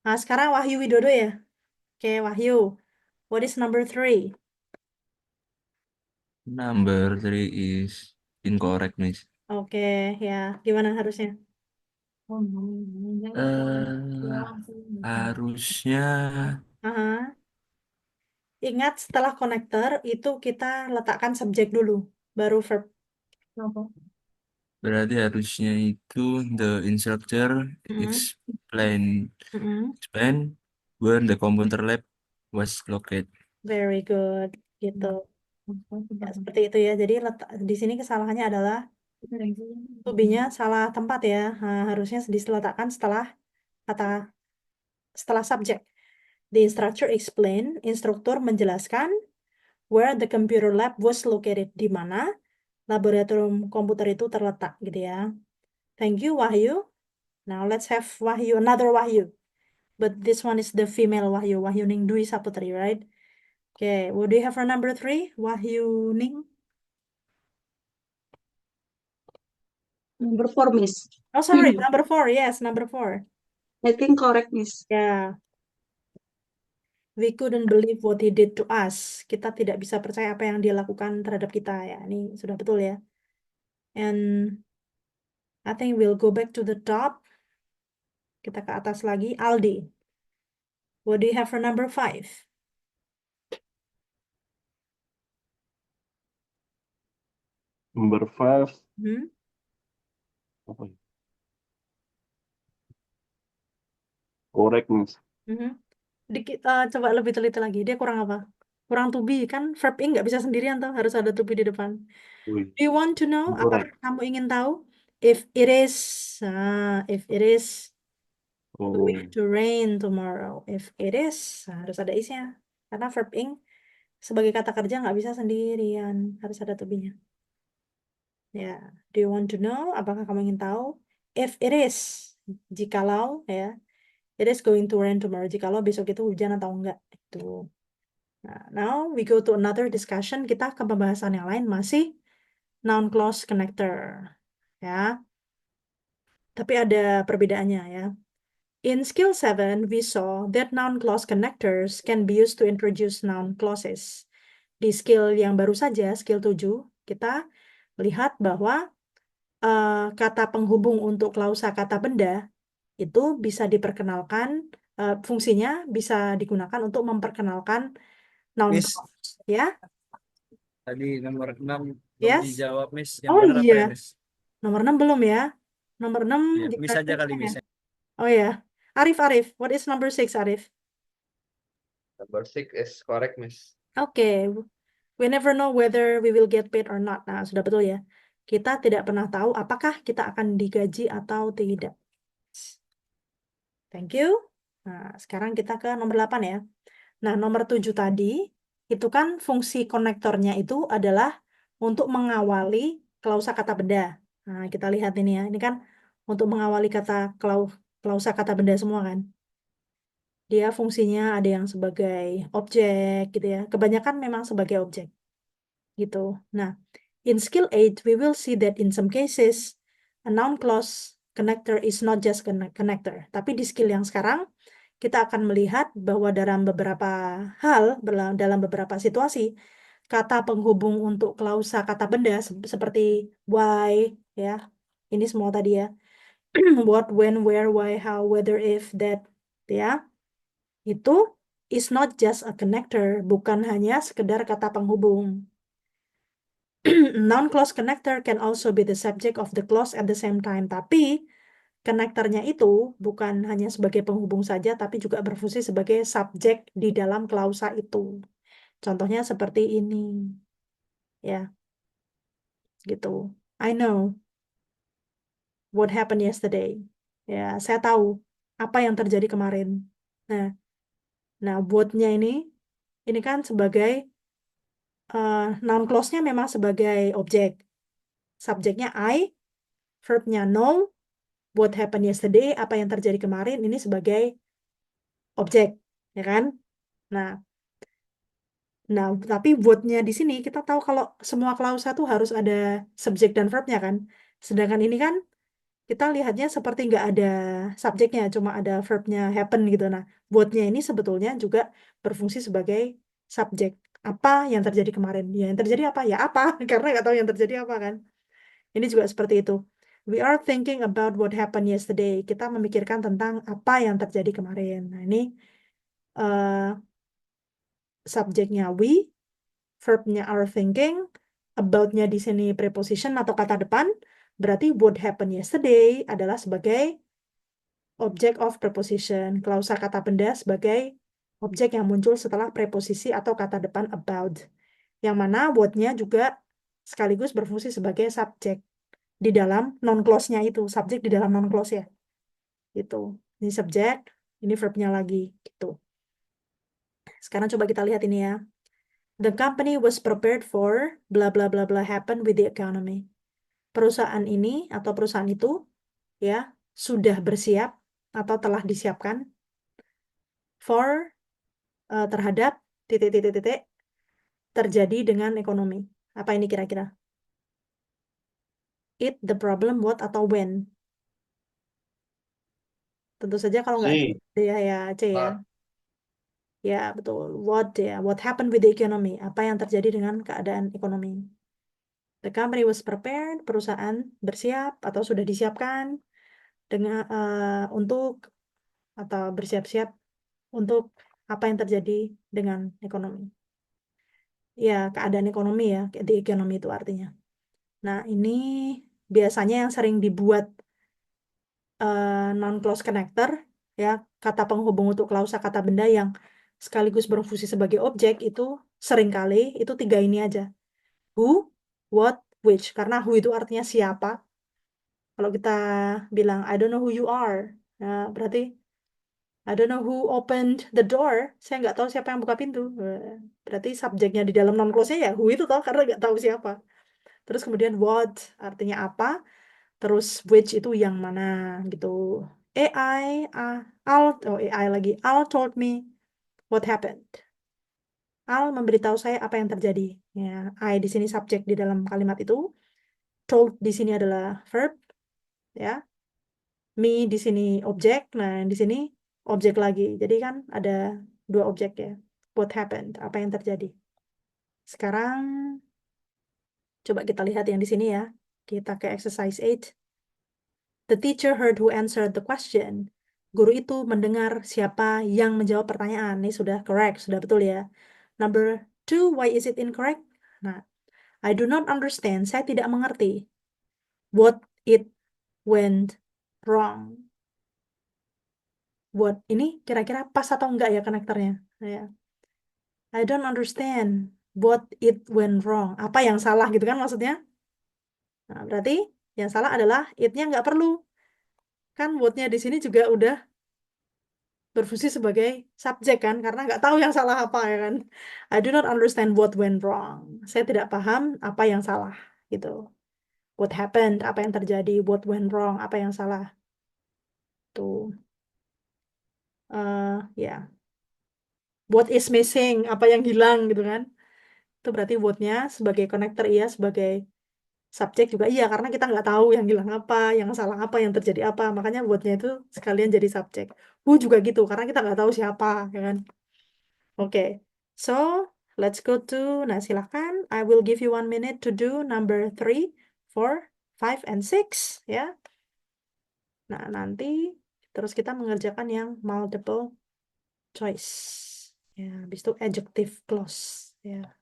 Nah, sekarang Wahyu Widodo ya. Oke, Wahyu. What is number 3? Number 3 is incorrect, Miss. Oke, ya. Gimana harusnya? Harusnya Aha. Ingat setelah konektor itu kita letakkan subjek dulu, baru verb. berarti harusnya itu the instructor Mm-mm. explain Mm-mm. when the computer lab was located. Very good, gitu. Ya, seperti itu ya. Jadi di sini kesalahannya adalah to-be-nya salah tempat ya. Nah, harusnya diletakkan setelah subjek. The instructor explain, instruktur menjelaskan where the computer lab was located. Di mana laboratorium komputer itu terletak gitu ya. Thank you, Wahyu. Now let's have Wahyu, another Wahyu. But this one is the female Wahyu, Wahyuning Dwi Saputri, right? Okay, what do you have for number 3? Wahyuning? Number 4, Miss. Oh, sorry, number 4. Yes, number 4. I think correct, Miss. Yeah. We couldn't believe what he did to us. Kita tidak bisa percaya apa yang dia lakukan terhadap kita ya. Ini sudah betul ya. And I think we'll go back to the top. Kita ke atas lagi. Aldi. What do you have for number 5? Number 5. Hmm? Apa ya? Correct, Miss. Mhm. Coba lebih teliti lagi. Dia kurang apa? Kurang to be kan verb ing nggak bisa sendirian tuh, harus ada to be di depan. Wih, Do you want to know? kurang. Apakah kamu ingin tahu? If it is Oh, going to rain tomorrow. If it is, harus ada isnya. Karena verb ing sebagai kata kerja nggak bisa sendirian, harus ada to be-nya. Ya, do you want to know? Apakah kamu ingin tahu? If it is, jikalau ya, it is going to rain tomorrow. Jikalau besok itu hujan atau enggak itu. Nah, now we go to another discussion. Kita ke pembahasan yang lain, masih noun clause connector. Ya. Tapi ada perbedaannya ya. In skill 7, we saw that noun clause connectors can be used to introduce noun clauses. Di skill yang baru saja, skill 7, kita melihat bahwa kata penghubung untuk klausa kata benda itu bisa diperkenalkan, fungsinya bisa digunakan untuk memperkenalkan noun Miss, clause. Ya, tadi nomor 6 belum yes. dijawab, Miss. Yang Oh benar apa iya, ya, Miss? nomor 6 belum ya? Nomor 6 Ya, Miss aja kali, Miss. Oh ya, Arif, what is number 6, Arif? Number 6 is correct, Miss. Oke, we never know whether we will get paid or not. Nah, sudah betul ya. Kita tidak pernah tahu apakah kita akan digaji atau tidak. Thank you. Nah, sekarang kita ke nomor 8 ya. Nah, nomor 7 tadi, itu kan fungsi konektornya itu adalah untuk mengawali klausa kata benda. Nah, kita lihat ini ya. Ini kan untuk mengawali kata klausa kata benda semua kan. Dia fungsinya ada yang sebagai objek gitu ya. Kebanyakan memang sebagai objek. Gitu. Nah, in skill 8, we will see that in some cases, a noun clause connector is not just connector. Tapi di skill yang sekarang, kita akan melihat bahwa dalam beberapa hal, dalam beberapa situasi, kata penghubung untuk klausa kata benda seperti why, ya, ini semua tadi ya, what, when, where, why, how, whether, if, that, ya, itu is not just a connector, bukan hanya sekedar kata penghubung. Noun clause connector can also be the subject of the clause at the same time, tapi konektornya itu bukan hanya sebagai penghubung saja, tapi juga berfungsi sebagai subjek di dalam klausa itu. Contohnya seperti ini. Ya. Gitu. I know what happened yesterday. Ya, saya tahu apa yang terjadi kemarin. Nah, what-nya ini kan sebagai noun clause-nya memang sebagai objek. Subjeknya I, verb-nya know, what happened yesterday, apa yang terjadi kemarin, ini sebagai objek, ya kan? Nah, tapi what-nya di sini kita tahu kalau semua klausa tuh harus ada subjek dan verb-nya kan. Sedangkan ini kan kita lihatnya seperti nggak ada subjeknya, cuma ada verb-nya happen gitu. Nah, what-nya ini sebetulnya juga berfungsi sebagai subjek. Apa yang terjadi kemarin? Ya, yang terjadi apa? Ya apa? Karena nggak tahu yang terjadi apa kan. Ini juga seperti itu. We are thinking about what happened yesterday. Kita memikirkan tentang apa yang terjadi kemarin. Nah, ini subjeknya we, verb-nya are thinking, about-nya di sini preposition atau kata depan, berarti what happened yesterday adalah sebagai object of preposition. Klausa kata benda sebagai objek yang muncul setelah preposisi atau kata depan about. Yang mana what-nya juga sekaligus berfungsi sebagai subjek di dalam noun clause-nya itu, subjek di dalam noun clause ya. Gitu. Ini subjek, ini verb-nya lagi gitu. Sekarang coba kita lihat ini ya. The company was prepared for blah blah blah blah happen with the economy. Perusahaan ini atau perusahaan itu ya sudah bersiap atau telah disiapkan for terhadap titik-titik-titik terjadi dengan ekonomi. Apa ini kira-kira? It, the problem, what, atau when? Tentu saja kalau nggak C. ya C ya. Ya, betul. What ya, what happened with the economy? Apa yang terjadi dengan keadaan ekonomi? The company was prepared, perusahaan bersiap atau sudah disiapkan dengan untuk atau bersiap-siap untuk apa yang terjadi dengan ekonomi. Ya, keadaan ekonomi ya, the economy itu artinya. Nah, ini biasanya yang sering dibuat non-clause connector, ya, kata penghubung untuk klausa kata benda yang sekaligus berfungsi sebagai objek itu seringkali itu tiga ini aja. Who, what, which. Karena who itu artinya siapa. Kalau kita bilang, I don't know who you are, nah, berarti I don't know who opened the door. Saya nggak tahu siapa yang buka pintu. Berarti subjeknya di dalam non-clause-nya ya who itu toh, karena nggak tahu siapa. Terus kemudian what artinya apa. Terus which itu yang mana gitu. AI, AI lagi. Al told me what happened. Al memberitahu saya apa yang terjadi. Ya, I di sini subjek di dalam kalimat itu. Told di sini adalah verb, ya. Me di sini objek. Nah, di sini objek lagi. Jadi kan ada dua objek ya. What happened? Apa yang terjadi? Sekarang coba kita lihat yang di sini ya. Kita ke exercise 8. The teacher heard who answered the question. Guru itu mendengar siapa yang menjawab pertanyaan. Ini sudah correct, sudah betul ya. Number 2, why is it incorrect? Nah, I do not understand. Saya tidak mengerti. What it went wrong. What ini kira-kira pas atau enggak ya konektornya? Ya. I don't understand what it went wrong. Apa yang salah gitu kan maksudnya? Nah, berarti yang salah adalah it-nya nggak perlu. Kan what-nya di sini juga udah berfungsi sebagai subjek kan, karena nggak tahu yang salah apa ya kan. I do not understand what went wrong. Saya tidak paham apa yang salah gitu. What happened, apa yang terjadi, what went wrong, apa yang salah. Tuh. Ya. What is missing, apa yang hilang gitu kan. Itu berarti what-nya sebagai connector iya, sebagai subjek juga iya, karena kita nggak tahu yang hilang apa, yang salah apa, yang terjadi apa. Makanya what-nya itu sekalian jadi subjek. Who juga gitu, karena kita nggak tahu siapa, ya kan. Oke, so let's go to, nah silahkan, I will give you 1 minute to do number 3, 4, 5, and 6, ya. Nah, nanti terus kita mengerjakan yang multiple choice. Ya, habis itu adjective clause, ya.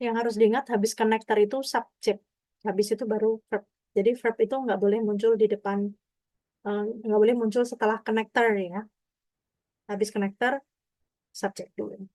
Yang harus diingat habis connector itu subjek, habis itu baru verb. Jadi verb itu nggak boleh muncul di depan, nggak boleh muncul setelah connector ya. Habis connector, subjek dulu.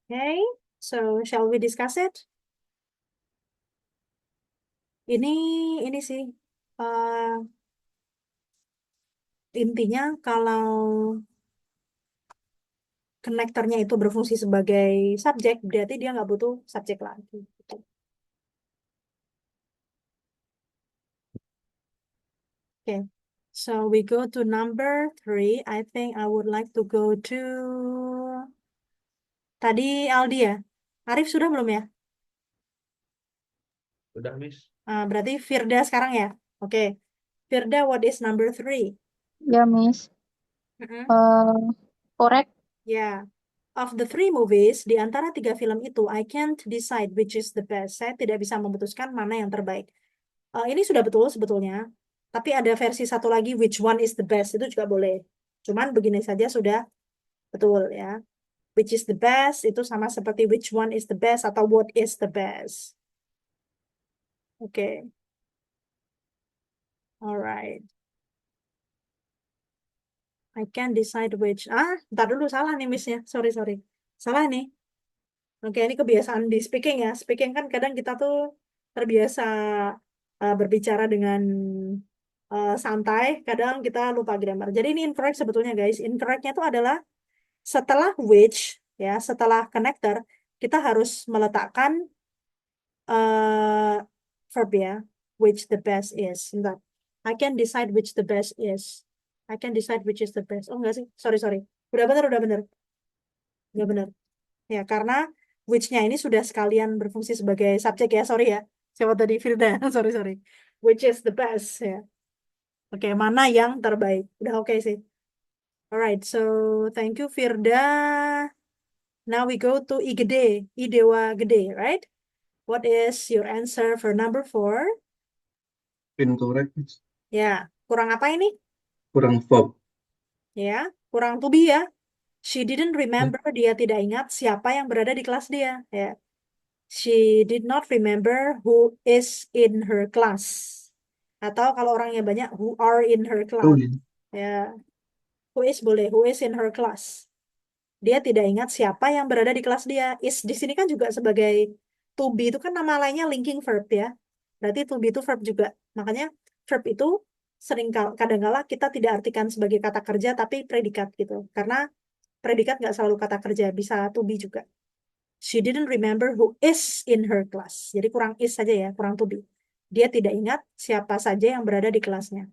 Okay, so shall we discuss it? Ini sih eh, intinya kalau konektornya itu berfungsi sebagai subjek, berarti dia nggak butuh subjek lagi. Gitu. Okay, so we go to number 3. I think I would like to go to tadi Aldi ya. Arif sudah belum ya? Sudah, Miss. Berarti Firda sekarang ya. Oke, Firda, what is number 3? Ya, Miss. Mm-mm. Correct. Yeah. Of the 3 movies, di antara 3 film itu, I can't decide which is the best. Saya tidak bisa memutuskan mana yang terbaik. Ini sudah betul sebetulnya. Tapi ada versi satu lagi, which one is the best. Itu juga boleh. Cuman begini saja sudah betul ya. Which is the best, itu sama seperti which one is the best atau what is the best. Oke. Alright. I can decide which. Ntar dulu salah nih Miss-nya. Sorry, sorry. Salah nih. Oke, ini kebiasaan di speaking ya. Speaking kan kadang kita tuh terbiasa berbicara dengan santai, kadang kita lupa grammar. Jadi ini incorrect sebetulnya guys. Incorrectnya itu adalah setelah which, ya, setelah connector, kita harus meletakkan verb ya, which the best is. Bentar. I can decide which the best is. I can decide which is the best. Oh enggak sih, sorry, sorry. Udah benar, udah benar. Udah benar. Ya, karena which-nya ini sudah sekalian berfungsi sebagai subjek ya, sorry ya. Siapa tadi Firda, sorry, sorry. Which is the best ya. Oke, mana yang terbaik? Udah oke sih. Alright, so thank you Firda. Now we go to I gede, I dewa gede, right? What is your answer for number 4? Incorrect, Miss. Ya, kurang apa ini? Kurang verb. Ya, kurang to be ya. She didn't remember, dia tidak ingat siapa yang berada di kelas dia. Ya. She did not remember who is in her class. Atau kalau orangnya banyak, who are in her Oh, class. iya. Ya, who is boleh, who is in her class. Dia tidak ingat siapa yang berada di kelas dia. Is di sini kan juga sebagai to be itu kan nama lainnya linking verb ya. Berarti to be itu verb juga. Makanya verb itu kadang-kala kita tidak artikan sebagai kata kerja tapi predikat gitu. Karena predikat nggak selalu kata kerja, bisa to be juga. She didn't remember who is in her class. Jadi kurang is saja ya, kurang to be. Dia tidak ingat siapa saja yang berada di kelasnya.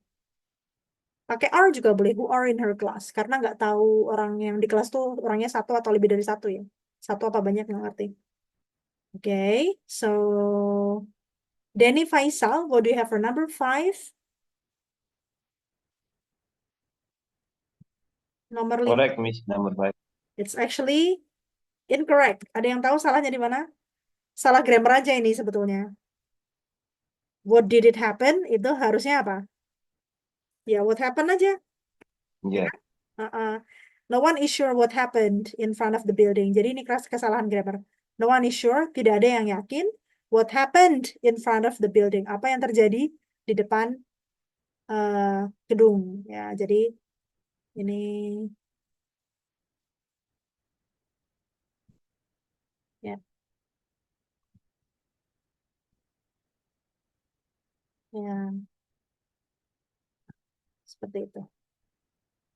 Pakai are juga boleh, who are in her class. Karena nggak tahu orang yang di kelas tuh orangnya satu atau lebih dari satu ya. Satu apa banyak nggak ngerti. Oke, so Denny Faisal, what do you have for number 5? Nomor 5. Correct, Miss. Number 5. It's actually incorrect. Ada yang tahu salahnya di mana? Salah grammar aja ini sebetulnya. What did it happen? Itu harusnya apa? Ya, what happened aja. Yeah. No one is sure what happened in front of the building. Jadi ini kesalahan grammar. No one is sure, tidak ada yang yakin what happened in front of the building. Apa yang terjadi di depan gedung. Ya, jadi ini ya. Ya, seperti itu.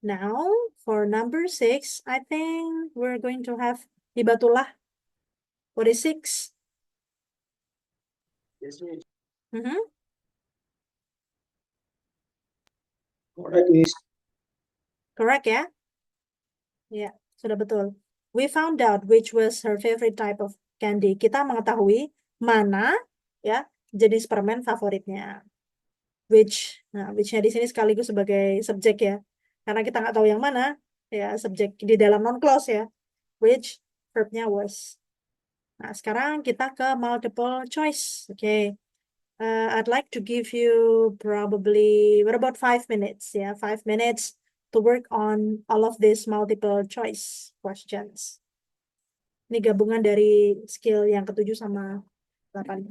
Now, for number 6, I think we're going to have Hibatullah. What is 6? Yes, Miss. Mhm. Correct, Miss. Correct ya? Ya, sudah betul. We found out which was her favorite type of candy. Kita mengetahui mana ya jenis permen favoritnya. Which-nya di sini sekaligus sebagai subjek ya. Karena kita nggak tahu yang mana ya subjek di dalam non-clause ya. Which verb-nya was. Nah, sekarang kita ke multiple choice. Oke. I'd like to give you probably, what about 5 minutes? Ya, 5 minutes to work on all of these multiple choice questions. Ini gabungan dari skill yang ke-7 sama 8.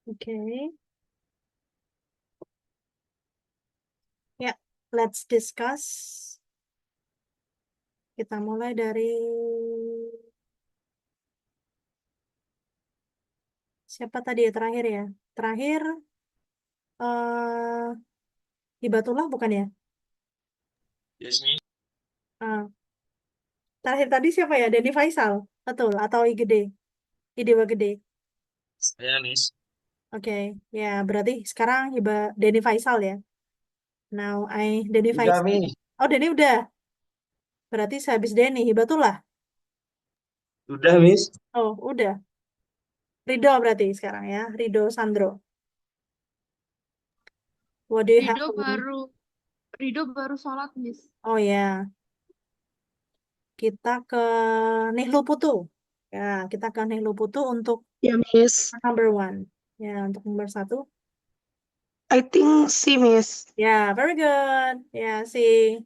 Okay. Ya, let's discuss. Kita mulai dari siapa tadi ya terakhir ya? Terakhir eh Hibatullah bukan ya? Yes, Miss. Ah, terakhir tadi siapa ya? Denny Faisal, betul? Atau Idewa Gede? Saya, Miss. Oke, ya berarti sekarang Denny Faisal ya. Now Denny Udah, Faisal. Miss. Oh, Denny udah. Berarti sehabis Denny Hibatullah. Udah, Miss. Oh, udah. Rido berarti sekarang ya. Rido Sandro. What do you have? Rido baru sholat, Miss. Oh ya, kita ke Nihlu Putu. Ya, kita ke Nihlu Putu untuk Ya, Miss. number 1. Ya, untuk nomor 1. I think C, Miss. Ya, very good. Ya, see.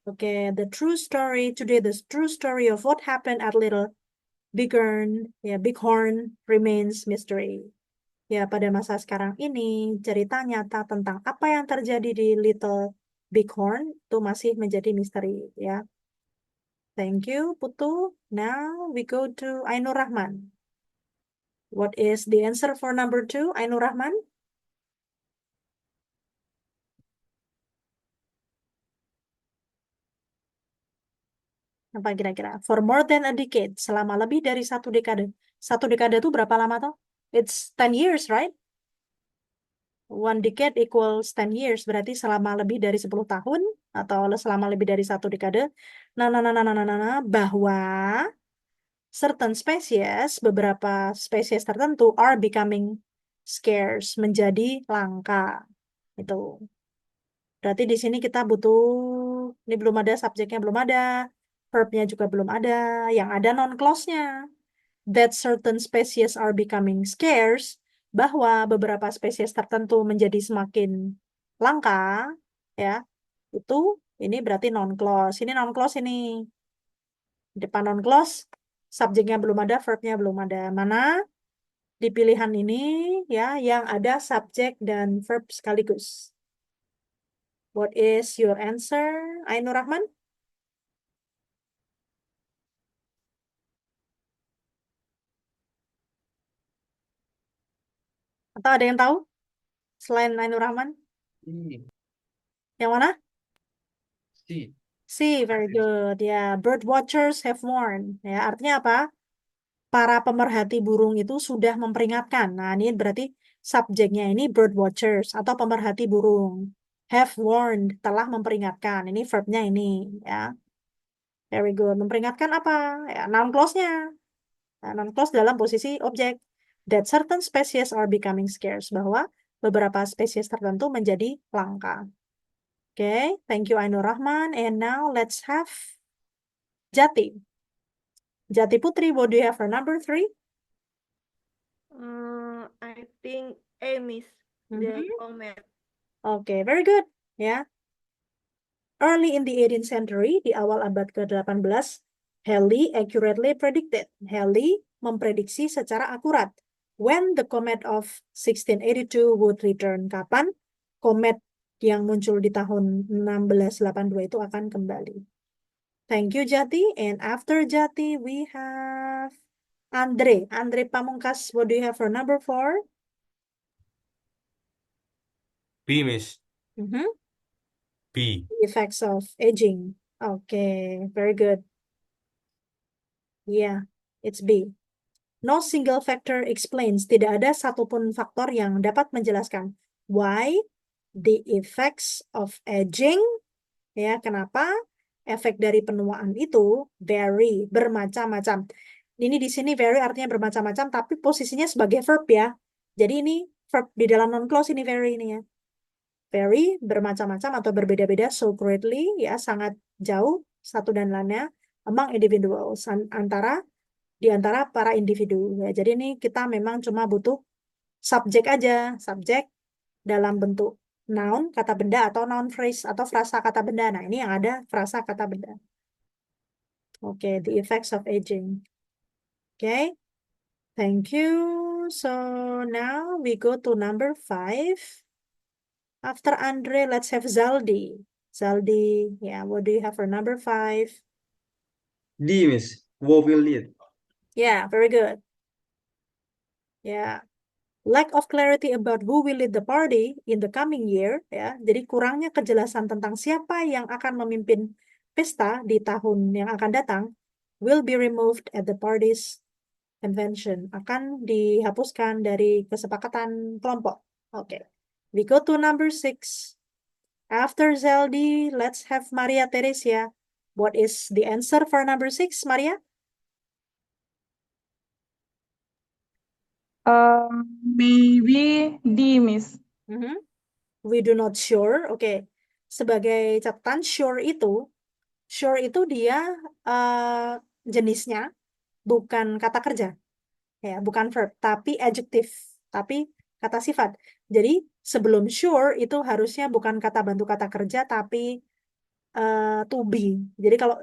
Okay, the true story today, the true story of what happened at Little Bighorn remains mystery. Ya, pada masa sekarang ini, cerita nyata tentang apa yang terjadi di Little Bighorn itu masih menjadi misteri, ya. Thank you, Putu. Now we go to Ainur Rahman. What is the answer for number 2, Ainur Rahman? Apa kira-kira? For more than a decade, selama lebih dari 1 dekade. 1 dekade itu berapa lama toh? It's 10 years, right? 1 decade equals 10 years, berarti selama lebih dari 10 tahun atau selama lebih dari 1 dekade. Bahwa certain species, beberapa spesies tertentu are becoming scarce, menjadi langka. Itu. Berarti di sini kita butuh, ini belum ada, subjeknya belum ada, verbnya juga belum ada, yang ada non-clause-nya. That certain species are becoming scarce, bahwa beberapa spesies tertentu menjadi semakin langka, ya, itu ini berarti non-clause. Ini non-clause ini. Depan non-clause, subjeknya belum ada, verbnya belum ada. Mana di pilihan ini ya yang ada subjek dan verb sekaligus? What is your answer, Ainur Rahman? Atau ada yang tahu selain Ainur Rahman? Yang mana? C. C, very good. Ya, bird watchers have warned. Ya, artinya apa? Para pemerhati burung itu sudah memperingatkan. Nah, ini berarti subjeknya ini bird watchers atau pemerhati burung. Have warned, telah memperingatkan. Ini verbnya ini, ya. Very good. Memperingatkan apa? Ya, noun clause-nya. Nah, noun clause dalam posisi objek. That certain species are becoming scarce. Bahwa beberapa spesies tertentu menjadi langka. Okay, thank you Ainur Rahman. And now let's have Jati. Jati Putri, what do you have for number 3? I think A, Miss. The comet. Okay, very good. Ya. Early in the 18th century, di awal abad ke-18, Halley accurately predicted. Halley memprediksi secara akurat when the comet of 1682 would return. Kapan komet yang muncul di tahun 1682 itu akan kembali. Thank you, Jati. And after Jati, we have Andre. Andre Pamungkas, what do you have for number 4? B, Miss. Mhm. B. The effects of aging. Okay, very good. Yeah, it's B. No single factor explains. Tidak ada satupun faktor yang dapat menjelaskan why the effects of aging. Ya, kenapa efek dari penuaan itu vary, bermacam-macam. Ini di sini vary artinya bermacam-macam, tapi posisinya sebagai verb ya. Jadi ini verb di dalam non-clause ini vary ini ya. Vary, bermacam-macam atau berbeda-beda, so greatly, ya sangat jauh satu dan lainnya among individuals, di antara para individu. Ya, jadi ini kita memang cuma butuh subjek aja, subjek dalam bentuk noun, kata benda, atau noun phrase, atau frasa kata benda. Nah, ini yang ada frasa kata benda. Oke, the effects of aging. Oke, thank you. So, now we go to number 5. After Andre, let's have Zaldi. Zaldi, yeah, what do you have for number 5? D, Miss. Who will lead? Yeah, very good. Yeah. Lack of clarity about who will lead the party in the coming year, ya. Jadi kurangnya kejelasan tentang siapa yang akan memimpin pesta di tahun yang akan datang will be removed at the party's convention. Akan dihapuskan dari kesepakatan kelompok. Oke. We go to number 6. After Zeldi, let's have Maria Teresia. What is the answer for number 6, Maria? Maybe D, Miss. Mhm. We do not sure. Oke. Sebagai catatan, sure itu dia jenisnya bukan kata kerja, ya, bukan verb, tapi adjective, tapi kata sifat. Jadi sebelum sure itu harusnya bukan kata bantu kata kerja, tapi to be. Jadi kalau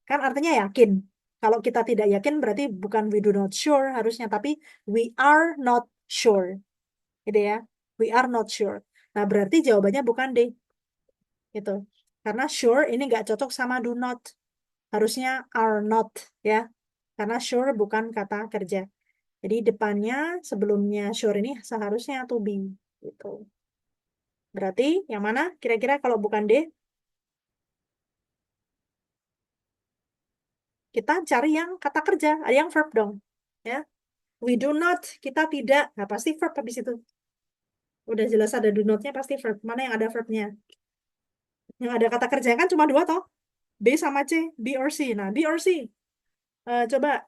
kan artinya yakin. Kalau kita tidak yakin berarti bukan we do not sure harusnya, tapi we are not sure, gitu ya. We are not sure. Nah berarti jawabannya bukan D, gitu. Karena sure ini nggak cocok sama do not. Harusnya are not, ya. Karena sure bukan kata kerja. Jadi depannya sebelumnya sure ini seharusnya to be, gitu. Berarti yang mana kira-kira kalau bukan D? Kita cari yang kata kerja, ada yang verb dong, ya. We do not, kita tidak. Nah, pasti verb habis itu. Udah jelas ada do not-nya pasti verb. Mana yang ada verb-nya? Yang ada kata kerja kan cuma 2 toh. B sama C, B or C. Nah, B or C. Coba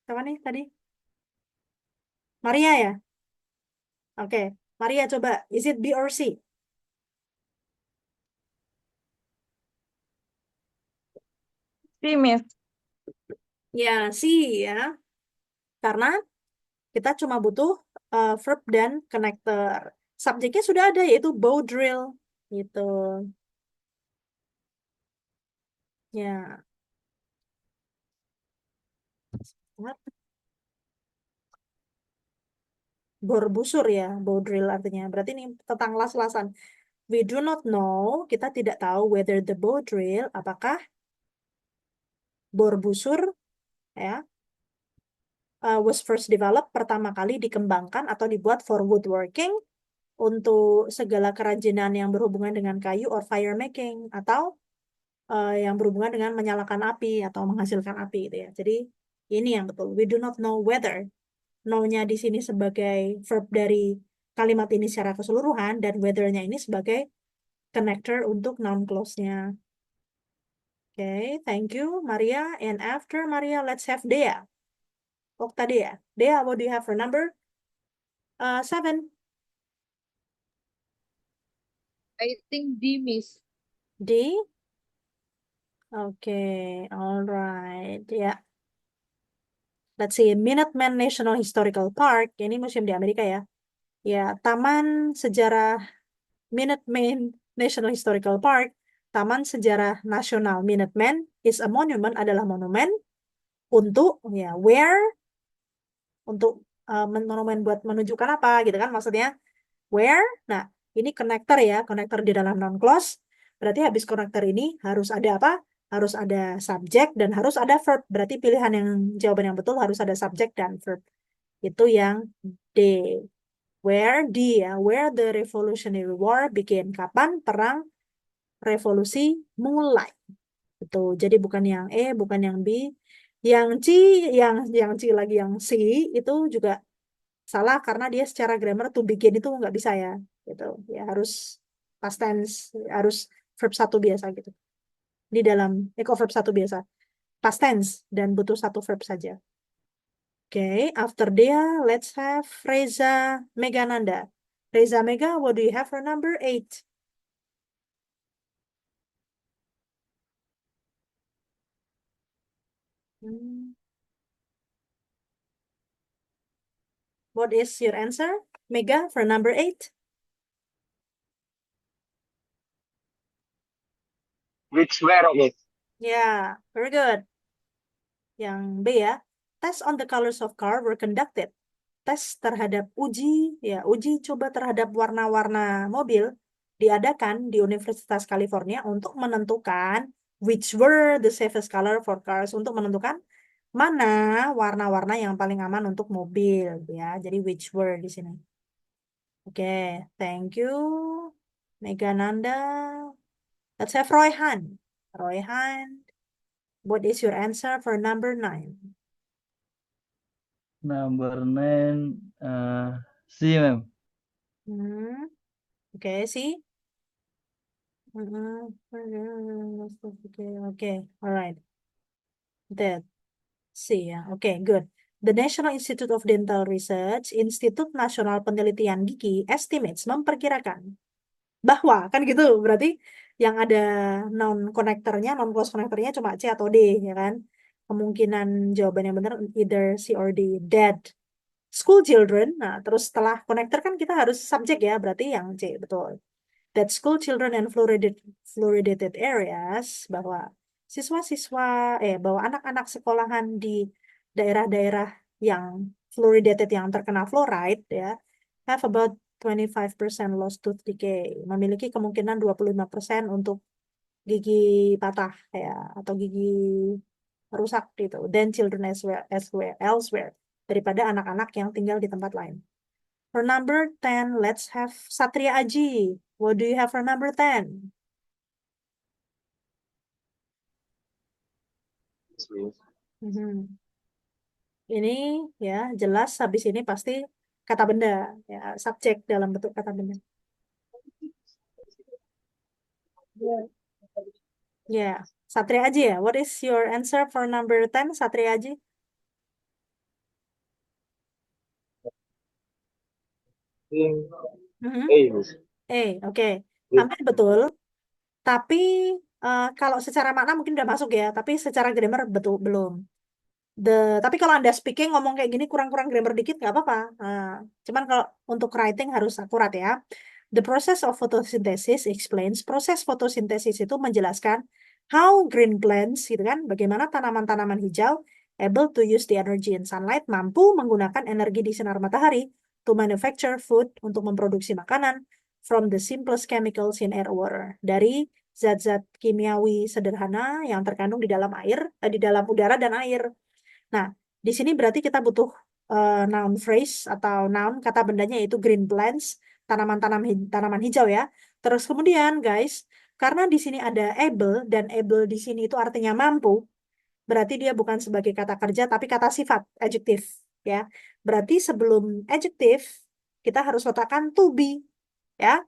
siapa nih tadi? Maria ya? Oke, Maria coba. Is it B or C? C, Miss. Ya, C ya. Karena kita cuma butuh verb dan connector. Subjeknya sudah ada yaitu bow drill gitu. Ya. Bor busur ya, bow drill artinya. Berarti ini tentang las-lasan. We do not know, kita tidak tahu whether the bow drill, apakah bor busur ya was first developed, pertama kali dikembangkan atau dibuat for woodworking, untuk segala kerajinan yang berhubungan dengan kayu or fire making, atau yang berhubungan dengan menyalakan api atau menghasilkan api gitu ya. Jadi ini yang betul. We do not know whether. Know-nya di sini sebagai verb dari kalimat ini secara keseluruhan, dan whether-nya ini sebagai connector untuk noun clause-nya. Okay, thank you, Maria. And after Maria, let's have Dea. Okta Dea. Dea, what do you have for number 7? I think D, Miss. D? Okay, all right. Yeah. Let's see, Minuteman National Historical Park. Ini museum di Amerika ya. Ya, Taman Sejarah Minuteman National Historical Park. Taman Sejarah Nasional Minuteman is a monument, adalah monumen untuk ya where, untuk monumen buat menunjukkan apa gitu kan maksudnya, where. Nah ini connector ya, connector di dalam noun clause, Berarti habis konektor ini harus ada apa? Harus ada subjek dan harus ada verb. Berarti pilihan jawaban yang betul harus ada subjek dan verb. Itu yang D. Where D ya, where the Revolutionary War begin. Kapan perang revolusi mulai. Itu. Jadi bukan yang E, bukan yang B. Yang C, yang C lagi yang C itu juga salah karena dia secara grammar to begin itu nggak bisa ya. Gitu. Ya harus past tense, harus verb satu biasa gitu. Di dalam kok verb satu biasa. Past tense dan butuh satu verb saja. Okay, after dia, let's have Reza Megananda. Reza Mega, what do you have for number 8? What is your answer, Mega, for number 8? Which were, Miss? Yeah, very good. Yang B ya. Tests on the colors of car were conducted. Tes terhadap uji coba terhadap warna-warna mobil diadakan di Universitas California untuk menentukan which were the safest color for cars, untuk menentukan mana warna-warna yang paling aman untuk mobil ya. Jadi which were di sini. Oke, thank you Megananda. Let's have Royhan. Royhan, what is your answer for number 9? Number 9, C, ma'am. Oke, see? Okay, all right. That C ya. Oke, good. The National Institute of Dental Research, Institut Nasional Penelitian Gigi, estimates, memperkirakan bahwa, kan gitu, berarti yang ada non close connectornya cuma C atau D, ya kan? Kemungkinan jawaban yang benar either C or D. That school children, nah terus setelah connector kan kita harus subjek ya, berarti yang C, betul. That school children and fluoridated areas, bahwa bahwa anak-anak sekolahan di daerah-daerah yang fluoridated, yang terkena fluoride ya, have about 25% lost tooth decay, memiliki kemungkinan 25% untuk gigi patah ya, atau gigi rusak gitu, than children elsewhere, daripada anak-anak yang tinggal di tempat lain. For number 10, let's have Satria Aji. What do you have for number 10? Ini ya jelas habis ini pasti kata benda ya, subjek dalam bentuk kata benda. Ya, Satria Aji ya. What is your answer for number 10, Satria Aji? Oke. Hampir betul. Tapi kalau secara makna mungkin udah masuk ya, tapi secara grammar betul belum. Tapi kalau Anda speaking ngomong kayak gini kurang-kurang grammar dikit nggak apa-apa. Cuman kalau untuk writing harus akurat ya. The process of photosynthesis explains, proses fotosintesis itu menjelaskan how green plants gitu kan, bagaimana tanaman-tanaman hijau able to use the energy in sunlight, mampu menggunakan energi di sinar matahari to manufacture food, untuk memproduksi makanan from the simplest chemicals in air water, dari zat-zat kimiawi sederhana yang terkandung di dalam air, di dalam udara dan air. Nah, di sini berarti kita butuh noun phrase atau noun kata bendanya yaitu green plants, tanaman hijau ya. Terus kemudian guys, karena di sini ada able dan able di sini itu artinya mampu, berarti dia bukan sebagai kata kerja tapi kata sifat, adjektif ya. Berarti sebelum adjektif kita harus letakkan to be ya.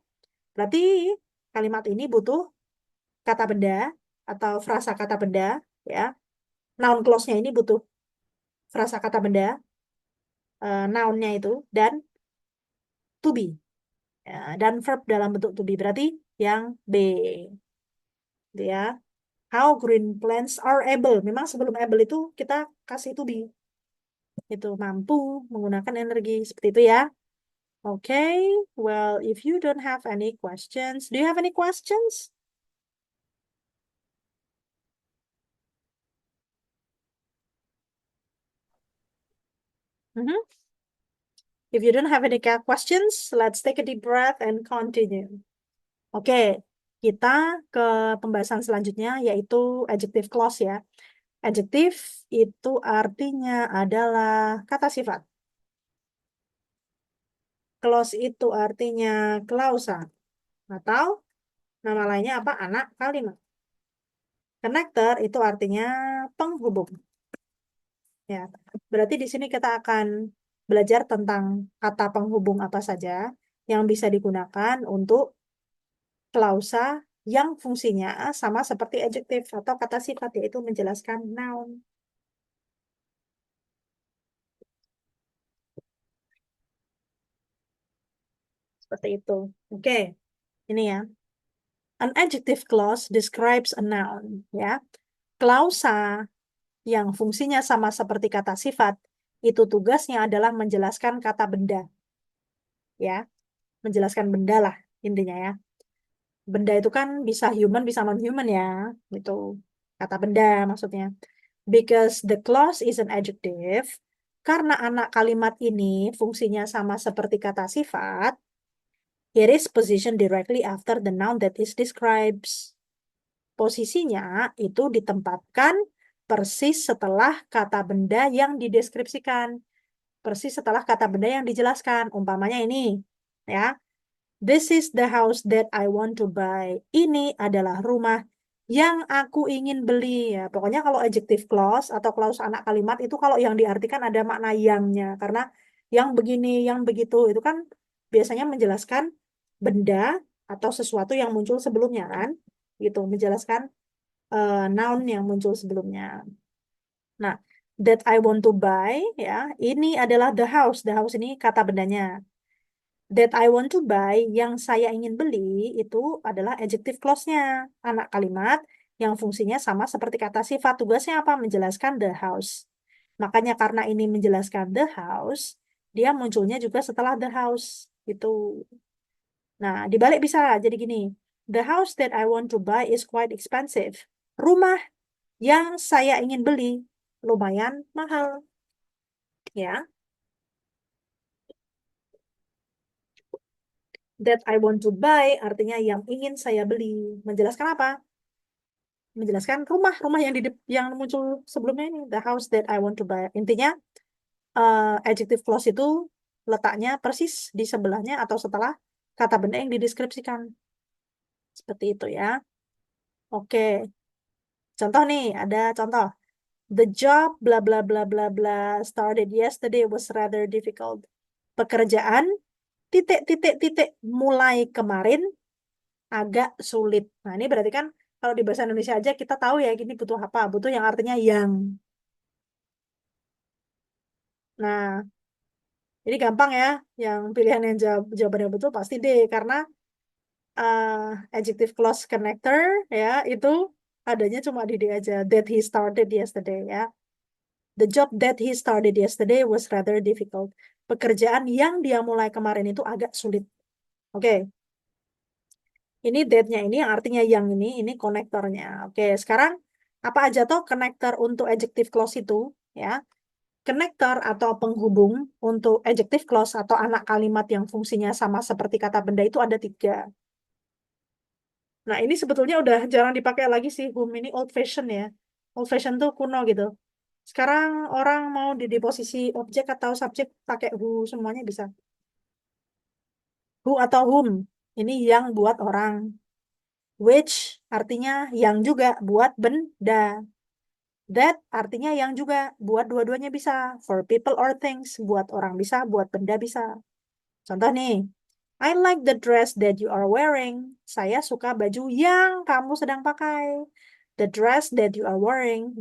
Berarti kalimat ini butuh kata benda atau frasa kata benda ya. Noun clause-nya ini butuh frasa kata benda, noun-nya itu, dan to be. Ya, dan verb dalam bentuk to be. Berarti yang B. Ya. How green plants are able. Memang sebelum able itu kita kasih to be. Itu mampu menggunakan energi. Seperti itu ya. Okay. Well, if you don't have any questions. Do you have any questions? If you don't have any questions, let's take a deep breath and continue. Oke, kita ke pembahasan selanjutnya yaitu adjective clause ya. Adjective itu artinya adalah kata sifat. Clause itu artinya klausa atau nama lainnya apa? Anak kalimat. Connector itu artinya penghubung. Ya, berarti di sini kita akan belajar tentang kata penghubung apa saja yang bisa digunakan untuk klausa yang fungsinya sama seperti adjective atau kata sifat, yaitu menjelaskan noun. Seperti itu. Oke, ini ya. An adjective clause describes a noun. Ya, klausa yang fungsinya sama seperti kata sifat, itu tugasnya adalah menjelaskan kata benda. Ya, menjelaskan benda lah intinya ya. Benda itu kan bisa human, bisa non-human ya. Itu kata benda maksudnya. Because the clause is an adjective, karena anak kalimat ini fungsinya sama seperti kata sifat, it is positioned directly after the noun that is describes. Posisinya itu ditempatkan persis setelah kata benda yang dideskripsikan. Persis setelah kata benda yang dijelaskan. Umpamanya ini, ya. This is the house that I want to buy. Ini adalah rumah yang aku ingin beli. Ya, pokoknya kalau adjective clause atau clause anak kalimat itu kalau yang diartikan ada makna yangnya. Karena yang begini, yang begitu, itu kan biasanya menjelaskan benda atau sesuatu yang muncul sebelumnya kan. Gitu, menjelaskan noun yang muncul sebelumnya. Nah, that I want to buy, ya, ini adalah the house. The house ini kata bendanya. That I want to buy, yang saya ingin beli, itu adalah adjective clause-nya. Anak kalimat yang fungsinya sama seperti kata sifat. Tugasnya apa? Menjelaskan the house. Makanya karena ini menjelaskan the house, dia munculnya juga setelah the house. Itu. Nah, dibalik bisa. Jadi gini, the house that I want to buy is quite expensive. Rumah yang saya ingin beli lumayan mahal. Ya. That I want to buy artinya yang ingin saya beli. Menjelaskan apa? Menjelaskan rumah yang muncul sebelumnya ini, the house that I want to buy. Intinya adjective clause itu letaknya persis di sebelahnya atau setelah kata benda yang dideskripsikan. Seperti itu ya. Oke. Contoh nih, ada contoh. The job bla bla bla bla bla started yesterday was rather difficult. Pekerjaan titik mulai kemarin agak sulit. Nah, ini berarti kan kalau di bahasa Indonesia aja kita tahu ya gini butuh apa? Butuh yang artinya yang. Nah, jadi gampang ya. Yang pilihan yang jawabannya betul pasti D, karena adjective clause connector ya itu adanya cuma di D aja. That he started yesterday ya. The job that he started yesterday was rather difficult. Pekerjaan yang dia mulai kemarin itu agak sulit. Oke. Ini that-nya ini yang artinya yang ini konektornya. Oke, sekarang apa aja tuh konektor untuk adjective clause itu ya? Konektor atau penghubung untuk adjective clause atau anak kalimat yang fungsinya sama seperti kata benda itu ada 3. Nah, ini sebetulnya udah jarang dipakai lagi sih. Whom ini old fashion ya. Old fashion tuh kuno gitu. Sekarang orang mau di posisi objek atau subjek pakai who semuanya bisa. Who atau whom. Ini yang buat orang. Which artinya yang juga buat benda. That artinya yang juga buat dua-duanya bisa. For people or things. Buat orang bisa, buat benda bisa. Contoh nih. I like the dress that you are wearing. Saya suka baju yang kamu sedang pakai. The dress that you are wearing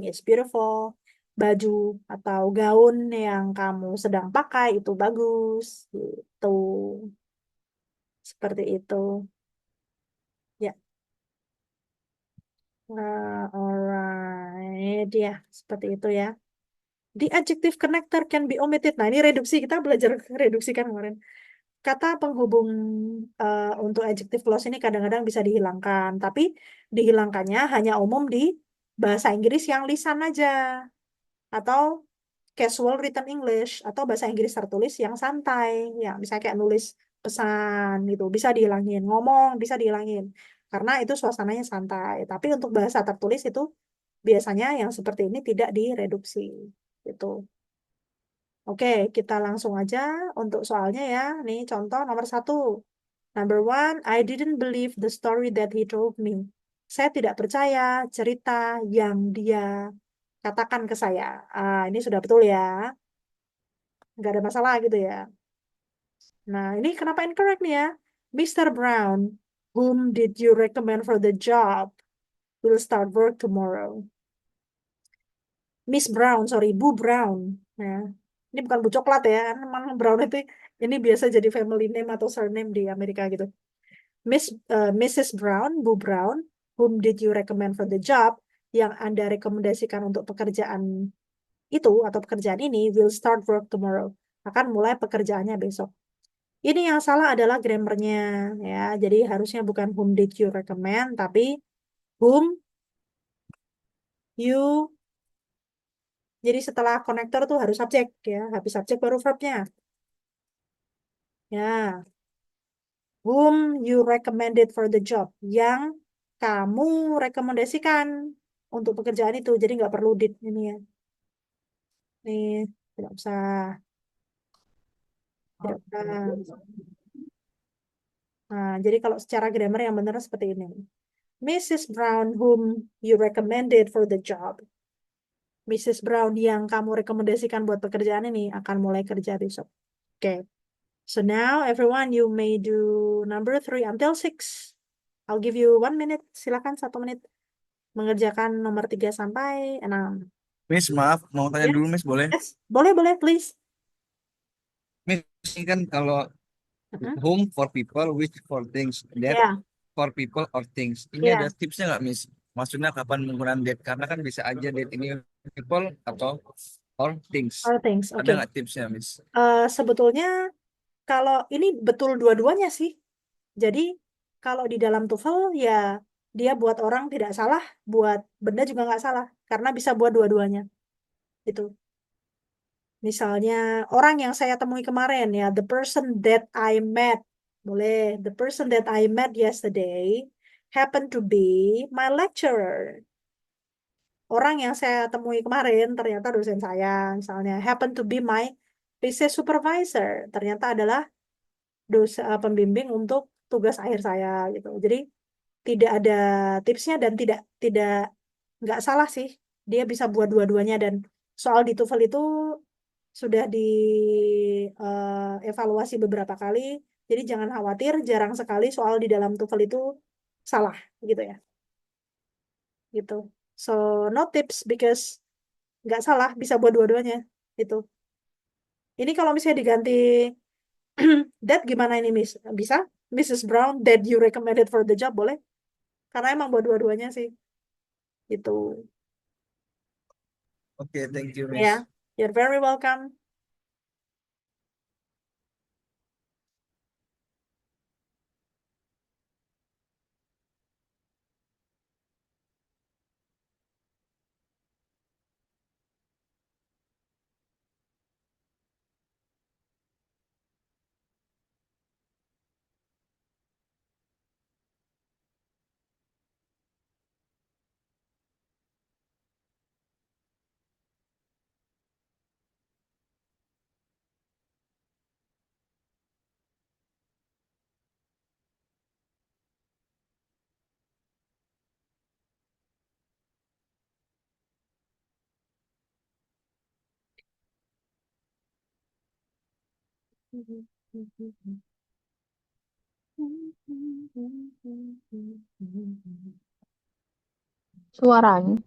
is beautiful. Baju atau gaun yang kamu sedang pakai itu bagus. Gitu. Seperti itu. Ya. Alright. Ya, seperti itu ya. The adjective connector can be omitted. Nah, ini reduksi. Kita belajar reduksi kan kemarin. Kata penghubung untuk adjective clause ini kadang-kadang bisa dihilangkan. Tapi dihilangkannya hanya umum di bahasa Inggris yang lisan aja. Atau casual written English. Atau bahasa Inggris tertulis yang santai. Ya, misalnya kayak nulis pesan gitu. Bisa dihilangin. Ngomong bisa dihilangin. karena itu suasananya santai. Tapi untuk bahasa tertulis itu biasanya yang seperti ini tidak direduksi. Gitu. Oke, kita langsung aja untuk soalnya ya. Nih contoh nomor 1. Number 1, I didn't believe the story that he told me. Saya tidak percaya cerita yang dia katakan ke saya. Ini sudah betul ya. Nggak ada masalah gitu ya. Nah, ini kenapa incorrect nih ya? Mr. Brown, whom did you recommend for the job? Will start work tomorrow. Miss Brown, sorry, Bu Brown. Ya. Ini bukan Bu Coklat ya. Memang Brown itu ini biasa jadi family name atau surname di Amerika gitu. Mrs. Brown, Bu Brown, whom did you recommend for the job? Yang Anda rekomendasikan untuk pekerjaan itu atau pekerjaan ini will start work tomorrow. Akan mulai pekerjaannya besok. Ini yang salah adalah grammarnya ya. Jadi harusnya bukan whom did you recommend, tapi whom you. Jadi setelah konektor tuh harus subjek ya. Habis subjek baru verbnya. Ya. Whom you recommended for the job. Yang kamu rekomendasikan untuk pekerjaan itu. Jadi nggak perlu did ini ya. Nih, tidak usah. Tidak usah. Nah, jadi kalau secara grammar yang benar seperti ini. Mrs. Brown, whom you recommended for the job. Mrs. Brown yang kamu rekomendasikan buat pekerjaan ini akan mulai kerja besok. Oke. So now everyone you may do number 3 until 6. I'll give you 1 minute. Silakan 1 menit mengerjakan nomor 3 sampai 6. Miss, maaf, mau tanya Ya. dulu, Miss, boleh? Yes, boleh, please. Miss, ini kan kalau whom for people, which for things, that Ya, for people or things. Ini ya. ada tipsnya nggak, Miss? Maksudnya kapan menggunakan that? Karena kan bisa aja that ini people atau or things. All things. Ada Oke. nggak tipsnya, Miss? Sebetulnya kalau ini betul dua-duanya sih. Jadi kalau di dalam TOEFL ya dia buat orang tidak salah, buat benda juga nggak salah karena bisa buat dua-duanya. Itu. Misalnya orang yang saya temui kemarin ya, the person that I met, boleh, the person that I met yesterday happened to be my lecturer. Orang yang saya temui kemarin ternyata dosen saya, misalnya happen to be my thesis supervisor, ternyata adalah pembimbing untuk tugas akhir saya gitu. Jadi tidak ada tipsnya dan tidak nggak salah sih. Dia bisa buat dua-duanya dan soal di TOEFL itu sudah dievaluasi beberapa kali. Jadi jangan khawatir, jarang sekali soal di dalam TOEFL itu salah gitu ya. Gitu. So no tips because nggak salah, bisa buat dua-duanya itu. Ini kalau misalnya diganti that gimana ini Miss? Bisa? Mrs. Brown that you recommended for the job boleh? Karena emang buat dua-duanya sih. Itu. Oke, thank you, Ya, Miss. you're very welcome. Suaranya.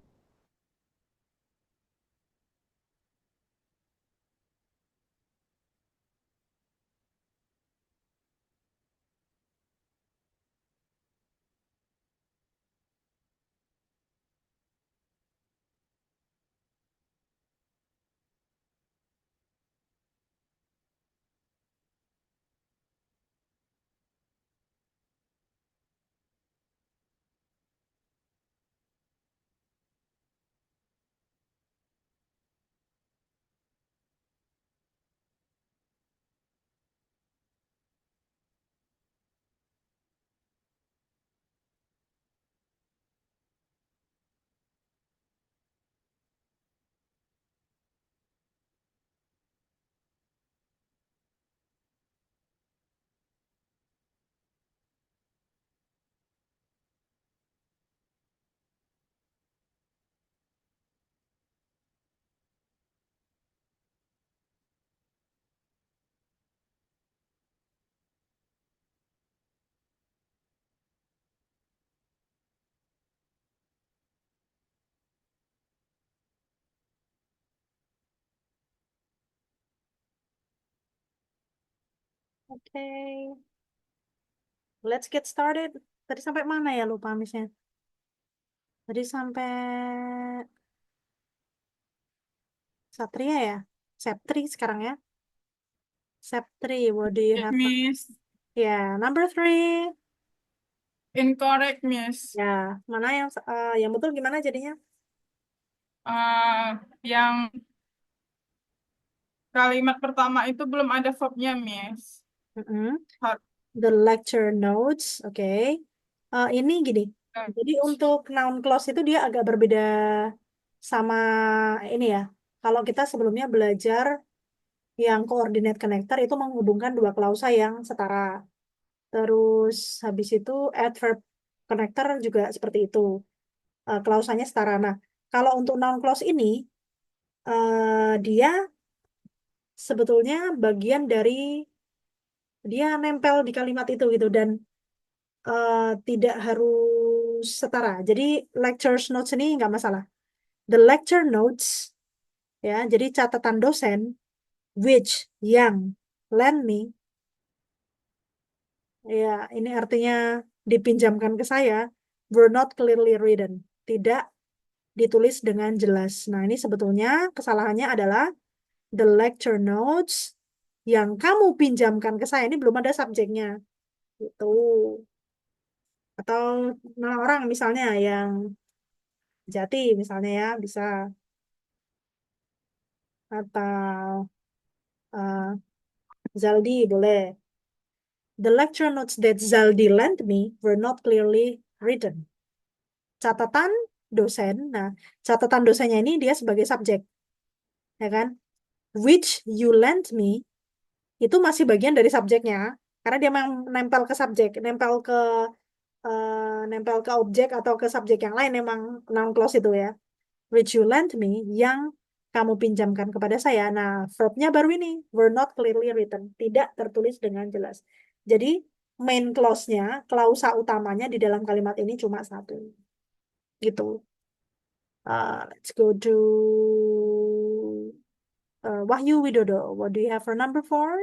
Oke. Let's get started. Tadi sampai mana ya lupa misnya? Tadi sampai Satria ya? Septri sekarang ya? Septri, what do you have? Miss. Ya, number 3. Incorrect, Miss. Ya, mana yang betul gimana jadinya? Yang kalimat pertama itu belum ada verbnya, Miss. Mm-mm. Har- The lecture notes, oke. Ini gini. Jadi untuk noun clause itu dia agak berbeda sama ini ya. Kalau kita sebelumnya belajar yang coordinate connector itu menghubungkan dua klausa yang setara. Terus habis itu adverb connector juga seperti itu. Klausanya setara. Nah, kalau untuk noun clause ini dia sebetulnya bagian dari dia nempel di kalimat itu gitu dan tidak harus setara. Jadi lecture notes ini nggak masalah. The lecture notes ya, jadi catatan dosen which yang lend me ya ini artinya dipinjamkan ke saya were not clearly written, tidak ditulis dengan jelas. Nah, ini sebetulnya kesalahannya adalah the lecture notes yang kamu pinjamkan ke saya ini belum ada subjeknya gitu. Atau nama orang misalnya yang Jati misalnya ya bisa, atau eh, Zaldi boleh. The lecture notes that Zaldi lent me were not clearly written. Catatan dosen. Nah, catatan dosennya ini dia sebagai subjek, ya kan? Which you lent me itu masih bagian dari subjeknya, karena dia memang nempel ke subjek, nempel ke objek atau ke subjek yang lain, memang noun clause itu ya. Which you lent me, yang kamu pinjamkan kepada saya. Nah, verbnya baru ini, were not clearly written, tidak tertulis dengan jelas. Jadi, main clause-nya, klausa utamanya di dalam kalimat ini cuma satu. Gitu. Let's go to Wahyu Widodo. What do you have for number 4?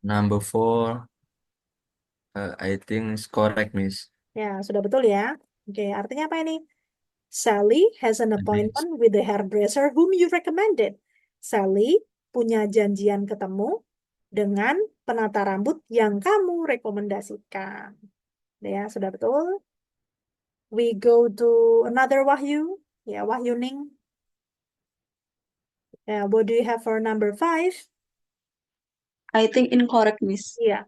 Number 4, I think is correct, Miss. Ya, sudah betul ya. Oke, artinya apa ini? Sally has an appointment with the hairdresser whom you recommended. Sally punya janjian ketemu dengan penata rambut yang kamu rekomendasikan. Ya, sudah betul. We go to another Wahyu. Ya, Wahyu Ning. Ya, what do you have for number 5? I think incorrect, Miss. Iya.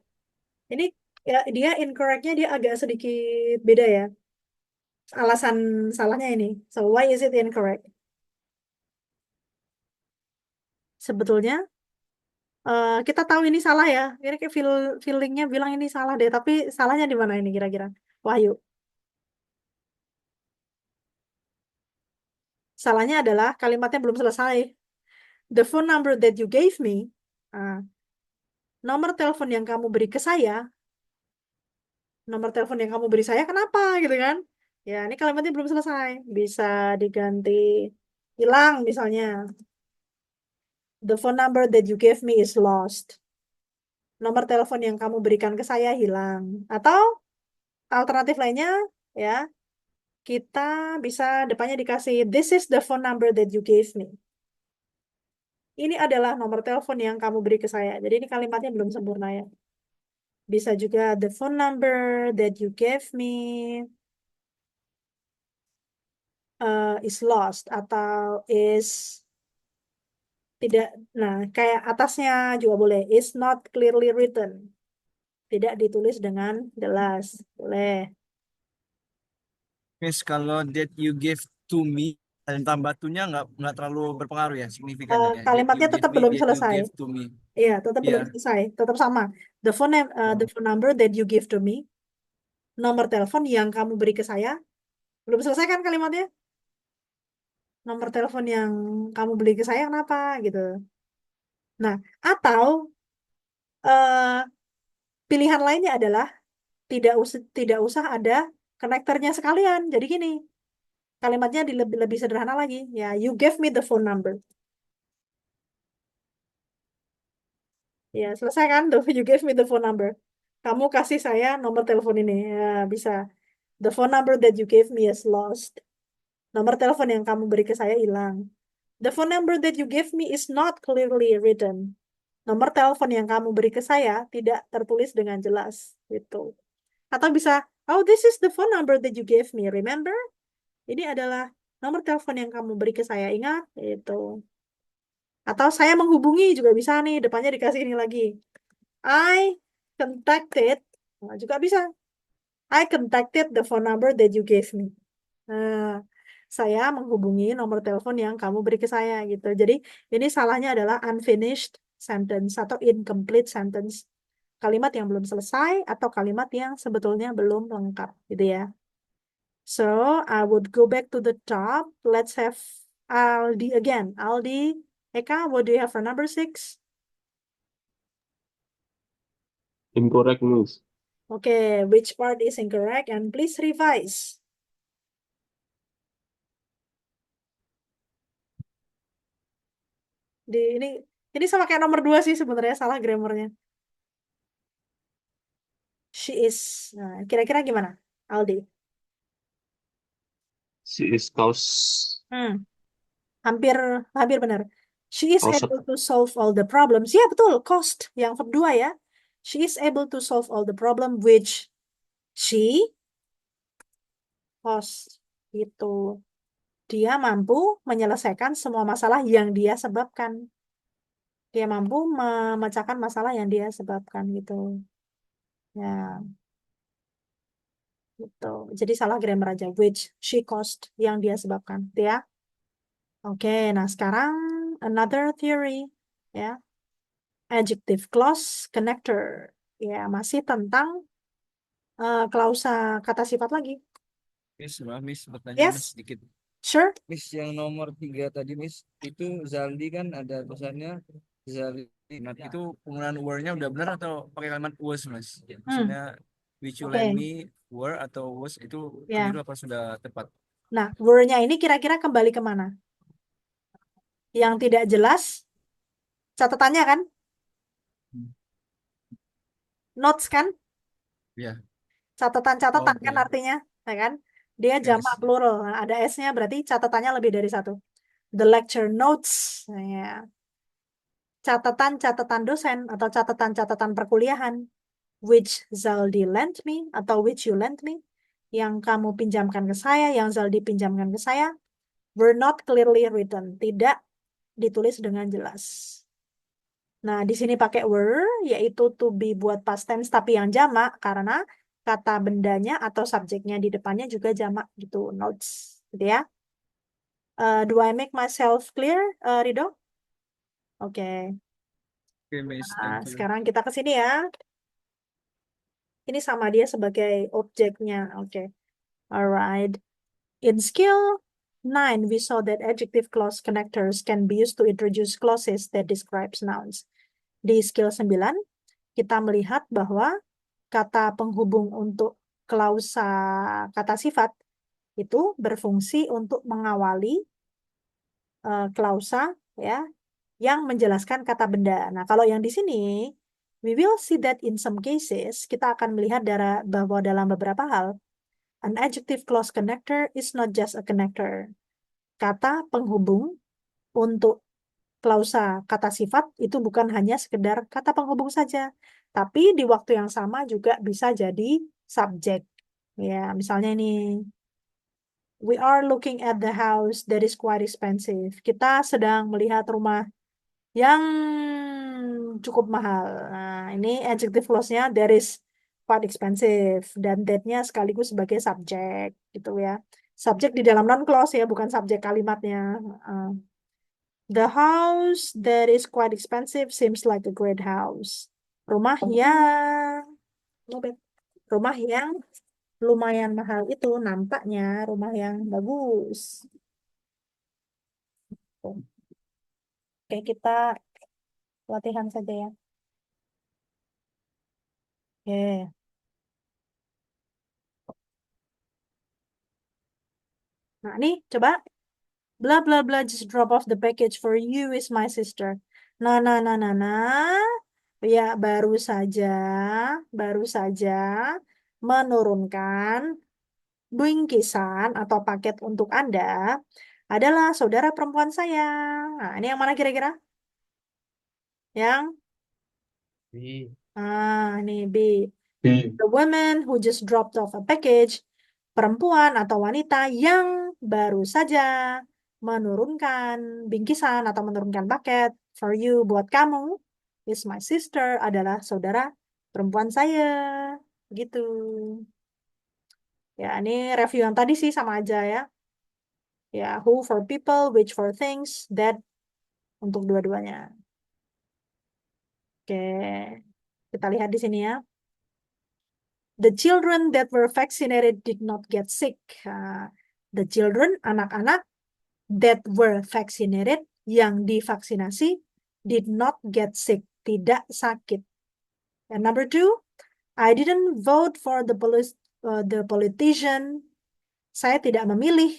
Ini ya, dia incorrectnya dia agak sedikit beda ya. Alasan salahnya ini. So, why is it incorrect? Sebetulnya kita tahu ini salah ya. Kira kayak feelingnya bilang ini salah deh. Tapi salahnya di mana ini kira-kira? Wahyu. Salahnya adalah kalimatnya belum selesai. The phone number that you gave me. Nomor telepon yang kamu beri ke saya. Nomor telepon yang kamu beri saya kenapa gitu kan? Ya, ini kalimatnya belum selesai. Bisa diganti hilang misalnya. The phone number that you gave me is lost. Nomor telepon yang kamu berikan ke saya hilang. Atau alternatif lainnya ya, kita bisa depannya dikasih this is the phone number that you gave me. Ini adalah nomor telepon yang kamu beri ke saya. Jadi ini kalimatnya belum sempurna ya. Bisa juga the phone number that you gave me is lost atau is tidak. Nah, kayak atasnya juga boleh. Is not clearly written. Tidak ditulis dengan jelas. Boleh. Miss, kalau that you give to me, tambah to-nya nggak terlalu berpengaruh ya, signifikan ya. That Kalimatnya you tetap give me, belum that you selesai. give to me. Iya, tetap belum Iya. selesai. Tetap sama. The phone number that you give to me. Nomor telepon yang kamu beri ke saya. Belum selesai kan kalimatnya? Nomor telepon yang kamu beli ke saya kenapa gitu. Nah, atau pilihan lainnya adalah tidak usah ada konektornya sekalian. Jadi gini, kalimatnya lebih sederhana lagi. Ya, you gave me the phone number. Ya, selesai kan? Tuh, you gave me the phone number. Kamu kasih saya nomor telepon ini. Ya, bisa. The phone number that you gave me is lost. Nomor telepon yang kamu beri ke saya hilang. The phone number that you gave me is not clearly written. Nomor telepon yang kamu beri ke saya tidak tertulis dengan jelas. Gitu. Atau bisa, oh, this is the phone number that you gave me. Remember? Ini adalah nomor telepon yang kamu beri ke saya. Ingat? Itu. Atau saya menghubungi juga bisa nih. Depannya dikasih ini lagi. I contacted. Nah, juga bisa. I contacted the phone number that you gave me. Nah, saya menghubungi nomor telepon yang kamu beri ke saya gitu. Jadi ini salahnya adalah unfinished sentence atau incomplete sentence. Kalimat yang belum selesai atau kalimat yang sebetulnya belum lengkap gitu ya. So, I would go back to the top. Let's have Aldi again. Aldi, Eka, what do you have for number 6? Incorrect, Miss. Okay, which part is incorrect? And please revise. Ini sama kayak nomor 2 sih sebenarnya, salah grammarnya. She is. Nah, kira-kira gimana, Aldi? She is cause Hampir benar. She is Cause. able to solve all the problems. Ya, betul. Cost yang verb 2 ya. She is able to solve all the problem which she caused. Itu. Dia mampu menyelesaikan semua masalah yang dia sebabkan. Dia mampu memecahkan masalah yang dia sebabkan gitu. Ya, gitu. Jadi salah grammar aja. Which she caused, yang dia sebabkan. Gitu ya. Oke, nah sekarang another theory. Ya. Adjective clause connector. Ya, masih tentang klausa kata sifat lagi. Miss bertanya Yes. Miss sedikit. Sure. Miss yang nomor 3 tadi Miss, itu Zaldi kan ada tulisannya Zaldi. Nah, itu penggunaan were-nya udah benar atau pakai kalimat was Mas? Maksudnya which you Oke. lend me were atau was itu Ya. keliru apa sudah tepat? Nah, were-nya ini kira-kira kembali kemana? Yang tidak jelas, catatannya kan? Notes kan? Ya. Catatan-catatan Oke. kan artinya, ya kan? Dia jamak Yes. plural. Nah, ada S-nya berarti catatannya lebih dari satu. The lecture notes, ya. Catatan-catatan dosen atau catatan-catatan perkuliahan. Which Zaldi lent me atau which you lent me, yang kamu pinjamkan ke saya, yang Zaldi pinjamkan ke saya, were not clearly written, tidak ditulis dengan jelas. Nah, di sini pakai were, yaitu to be buat past tense tapi yang jamak karena kata bendanya atau subjeknya di depannya juga jamak gitu, notes, gitu ya. Do I make myself clear, Rido? Oke. Oke, Miss. Nah, Thank you. sekarang kita ke sini ya. Ini sama dia sebagai objeknya. Oke. Alright. In skill 9, we saw that adjective clause connectors can be used to introduce clauses that describes nouns. Di skill 9, kita melihat bahwa kata penghubung untuk klausa kata sifat itu berfungsi untuk mengawali klausa ya yang menjelaskan kata benda. Nah, kalau yang di sini we will see that in some cases kita akan melihat bahwa dalam beberapa hal an adjective clause connector is not just a connector. Kata penghubung untuk klausa kata sifat itu bukan hanya sekedar kata penghubung saja, tapi di waktu yang sama juga bisa jadi subjek. Ya, misalnya ini, we are looking at the house that is quite expensive. Kita sedang melihat rumah yang cukup mahal. Nah, ini adjective clause-nya that is quite expensive dan that-nya sekaligus sebagai subjek gitu ya. Subjek di dalam non clause ya, bukan subjek kalimatnya. The house that is quite expensive seems like a great house. Rumah yang lumayan mahal itu nampaknya rumah yang bagus. Oke, kita latihan saja ya. Oke. Nah, nih coba. Blah blah blah just drop off the package for you is my sister. Nah. Ya, baru saja menurunkan bingkisan atau paket untuk Anda adalah saudara perempuan saya. Nah, ini yang mana kira-kira? Yang B. ini B. B. The woman who just dropped off a package, perempuan atau wanita yang baru saja menurunkan bingkisan atau menurunkan paket for you buat kamu is my sister, adalah saudara perempuan saya. Gitu. Ya, ini review yang tadi sih sama aja ya. Ya, who for people, which for things, that untuk dua-duanya. Oke, kita lihat di sini ya. The children that were vaccinated did not get sick. The children, anak-anak, that were vaccinated, yang divaksinasi, did not get sick, tidak sakit. And number 2, I didn't vote for the politician. Saya tidak memilih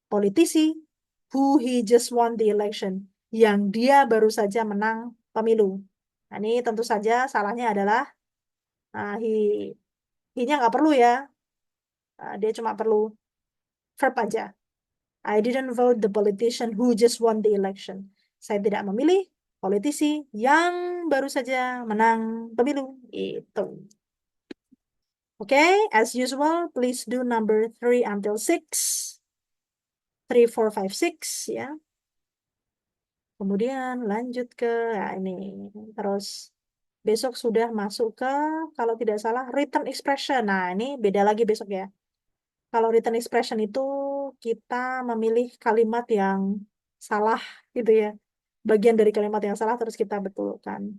politisi who he just won the election, yang dia baru saja menang pemilu. Nah, ini tentu saja salahnya adalah he-nya nggak perlu ya. Dia cuma perlu verb aja. I didn't vote the politician who just won the election. Saya tidak memilih politisi yang baru saja menang pemilu. Itu. Okay, as usual, please do number 3 until 6. 3, 4, 5, 6 ya. Kemudian lanjut ke ini. Terus besok sudah masuk ke, kalau tidak salah, written expression. Nah, ini beda lagi besok ya. Kalau written expression itu kita memilih kalimat yang salah gitu ya. Bagian dari kalimat yang salah terus kita betulkan.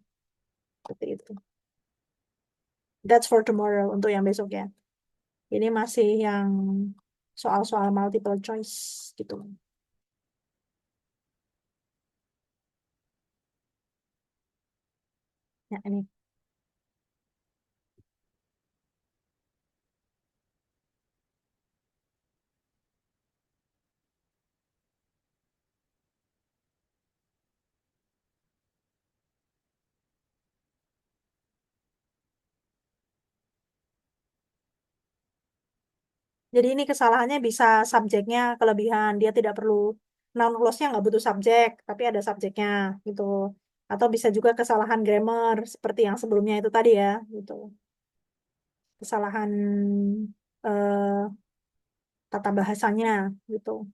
Seperti itu. That's for tomorrow untuk yang besok ya. Ini masih yang soal-soal multiple choice gitu. Ya, ini. Jadi ini kesalahannya bisa subjeknya kelebihan. Dia tidak perlu, noun clause-nya nggak butuh subjek, tapi ada subjeknya gitu. Atau bisa juga kesalahan grammar, seperti yang sebelumnya itu tadi ya. Gitu. Kesalahan eh, tata bahasanya gitu.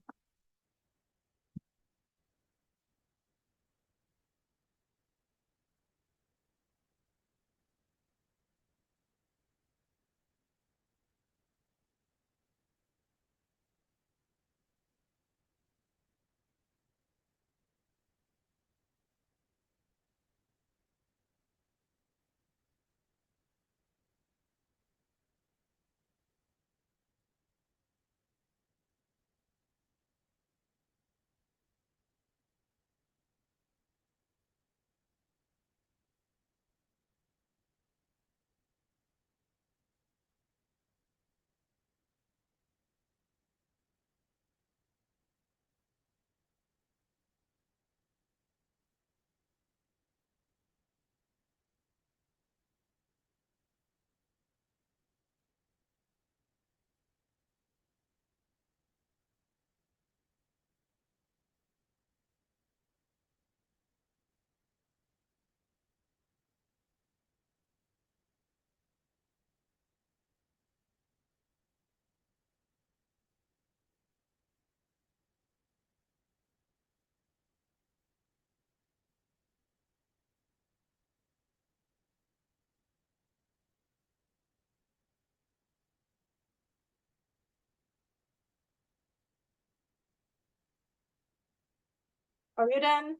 Are you done?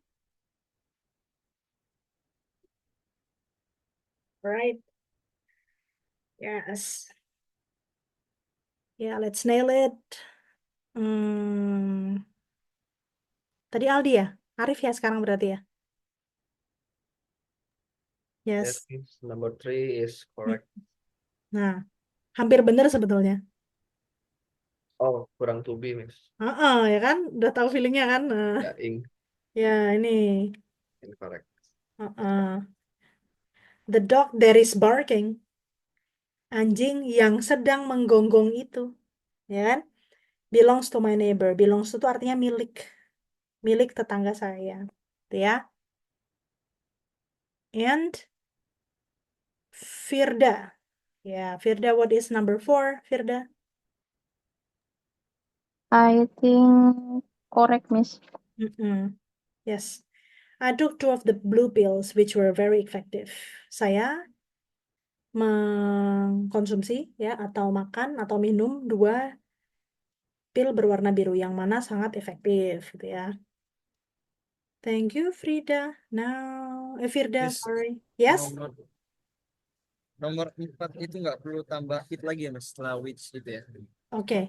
Right. Yes. Yeah, let's nail it. Tadi Aldi ya? Arif ya sekarang berarti ya? Yes. Yes, number 3 is correct. Nah, hampir benar sebetulnya. Oh, kurang to be, Miss. Ya kan? Udah tahu feelingnya kan? Ya, Ya, ini. incorrect. Heeh. The dog that is barking. Anjing yang sedang menggonggong itu. Ya kan? Belongs to my neighbor. Belongs to itu artinya milik. Milik tetangga saya. Gitu ya. And Firda. Ya, Firda, what is number 4, Firda? I think correct, Miss. Yes. I took 2 of the blue pills which were very effective. Saya mengkonsumsi ya atau makan atau minum 2 pil berwarna biru yang mana sangat efektif gitu ya. Thank you, Frida. Now, Firda, Miss, sorry. Yes? nomor 4 itu nggak perlu tambah it lagi ya Mas setelah which gitu ya. Oke.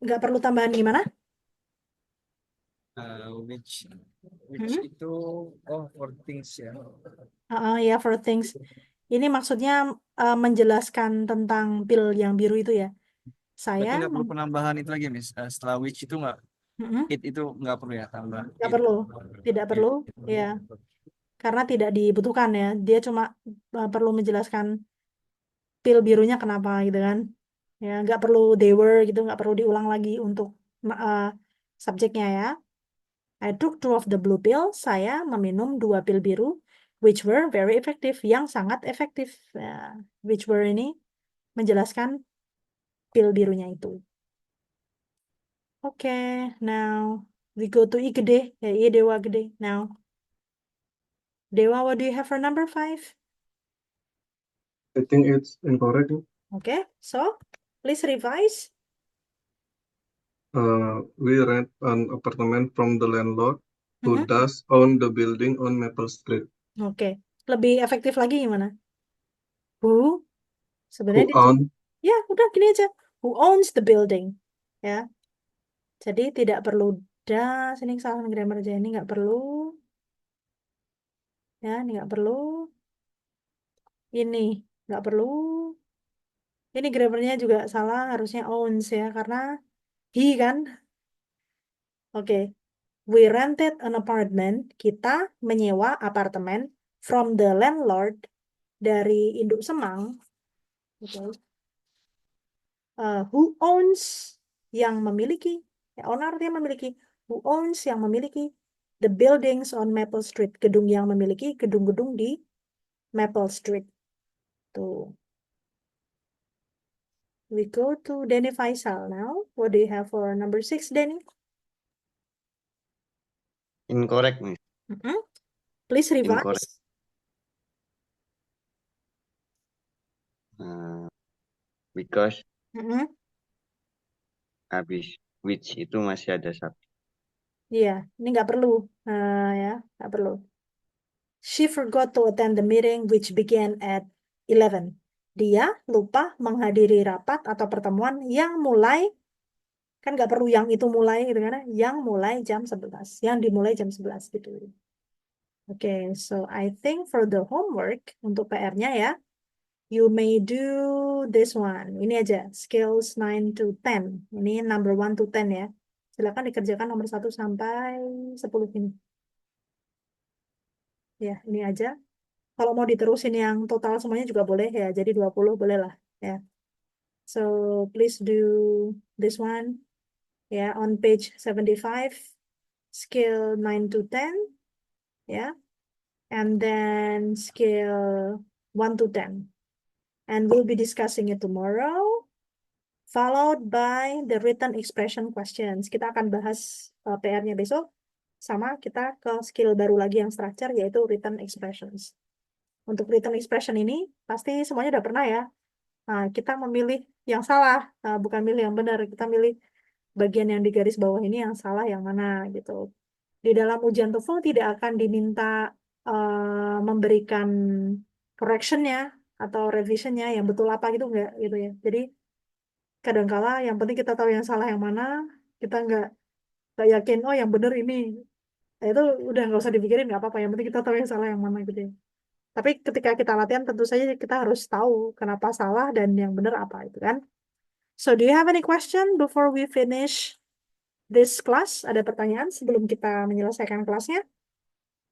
Nggak perlu tambahan gimana? Which Hmm? itu for things ya. Ya, for things. Ini maksudnya menjelaskan tentang pil yang biru itu ya. Berarti Saya nggak perlu penambahan itu lagi Miss. Setelah which itu nggak Mm-mm. it itu nggak perlu ya tambah. Nggak It. perlu, tidak It. perlu, ya, karena tidak dibutuhkan ya. Dia cuma perlu menjelaskan pil birunya kenapa gitu kan. Ya, nggak perlu they were gitu, nggak perlu diulang lagi untuk subjeknya ya. I took 2 of the blue pill. Saya meminum 2 pil biru, which were very effective, yang sangat efektif. Ya, which were ini menjelaskan pil birunya itu. Oke, now we go to I gede, ya I Dewa gede. Now, Dewa, what do you have for number 5? I think it's incorrect. Okay, so please revise. We rent an apartment from the landlord who Mhm. does own the building on Maple Street. Oke, lebih efektif lagi gimana? Who? Who Sebenarnya dia own ya udah gini aja. Who owns the building? Ya, jadi tidak perlu does. Ini kesalahan grammar aja. Ini nggak perlu. Ya, ini nggak perlu. Ini nggak perlu. Ini grammarnya juga salah. Harusnya owns ya, karena he kan. Oke. We rented an apartment. Kita menyewa apartemen from the landlord dari induk Semang. Gitu. Who owns yang memiliki. Ya, owner dia memiliki. Who owns yang memiliki the buildings on Maple Street. Gedung yang memiliki gedung-gedung di Maple Street. Tuh. We go to Denny Faisal now. What do you have for number 6, Denny? Incorrect, Miss. Please revise. Incorrect. Because habis which itu masih ada satu. Iya, ini nggak perlu. Ya, nggak perlu. She forgot to attend the meeting which began at 11. Dia lupa menghadiri rapat atau pertemuan yang mulai, kan nggak perlu yang itu mulai gitu kan, yang mulai jam 11. Yang dimulai jam 11 gitu. Oke, so I think for the homework, untuk PR-nya ya, you may do this one. Ini aja, skills 9 to 10. Ini number 1 to 10 ya. Silakan dikerjakan nomor 1 sampai 10 ini. Ya, ini aja. Kalau mau diterusin yang total semuanya juga boleh ya. Jadi 20 boleh lah ya. So, please do this one. Ya, on page 75, skill 9 to 10. Ya. And then skill 1 to 10. And we'll be discussing it tomorrow. Followed by the written expression questions. Kita akan bahas PR-nya besok. Sama kita ke skill baru lagi yang structure, yaitu written expressions. Untuk written expression ini, pasti semuanya udah pernah ya. Nah, kita memilih yang salah, bukan milih yang benar. Kita milih bagian yang di garis bawah ini yang salah, yang mana gitu. Di dalam ujian TOEFL tidak akan diminta memberikan correction-nya atau revision-nya yang betul apa gitu, enggak gitu ya. Jadi, kadangkala yang penting kita tahu yang salah yang mana, kita nggak yakin, oh yang benar ini. Nah, itu udah nggak usah dipikirin, nggak apa-apa. Yang penting kita tahu yang salah yang mana gitu ya. Tapi ketika kita latihan, tentu saja kita harus tahu kenapa salah dan yang benar apa itu kan. So, do you have any question before we finish this class? Ada pertanyaan sebelum kita menyelesaikan kelasnya?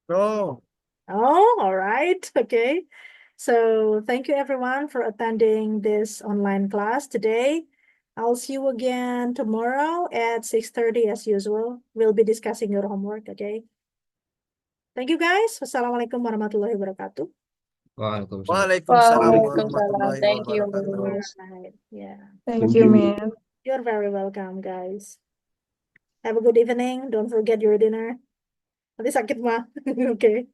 Oh, Oh, all right. Okay. So thank you everyone for attending this online class today. I'll see you again tomorrow at 6:30 as usual. We'll be discussing your homework, okay? Thank you guys. Wassalamualaikum warahmatullahi wabarakatuh. waalaikumsalam Waalaikumsalam. warahmatullahi Thank you, wabarakatuh. Miss. Right. Yeah. Thank Thank you, you. Miss. You're very welcome, guys. Have a good evening. Don't forget your dinner. Nanti sakit mah. Okay.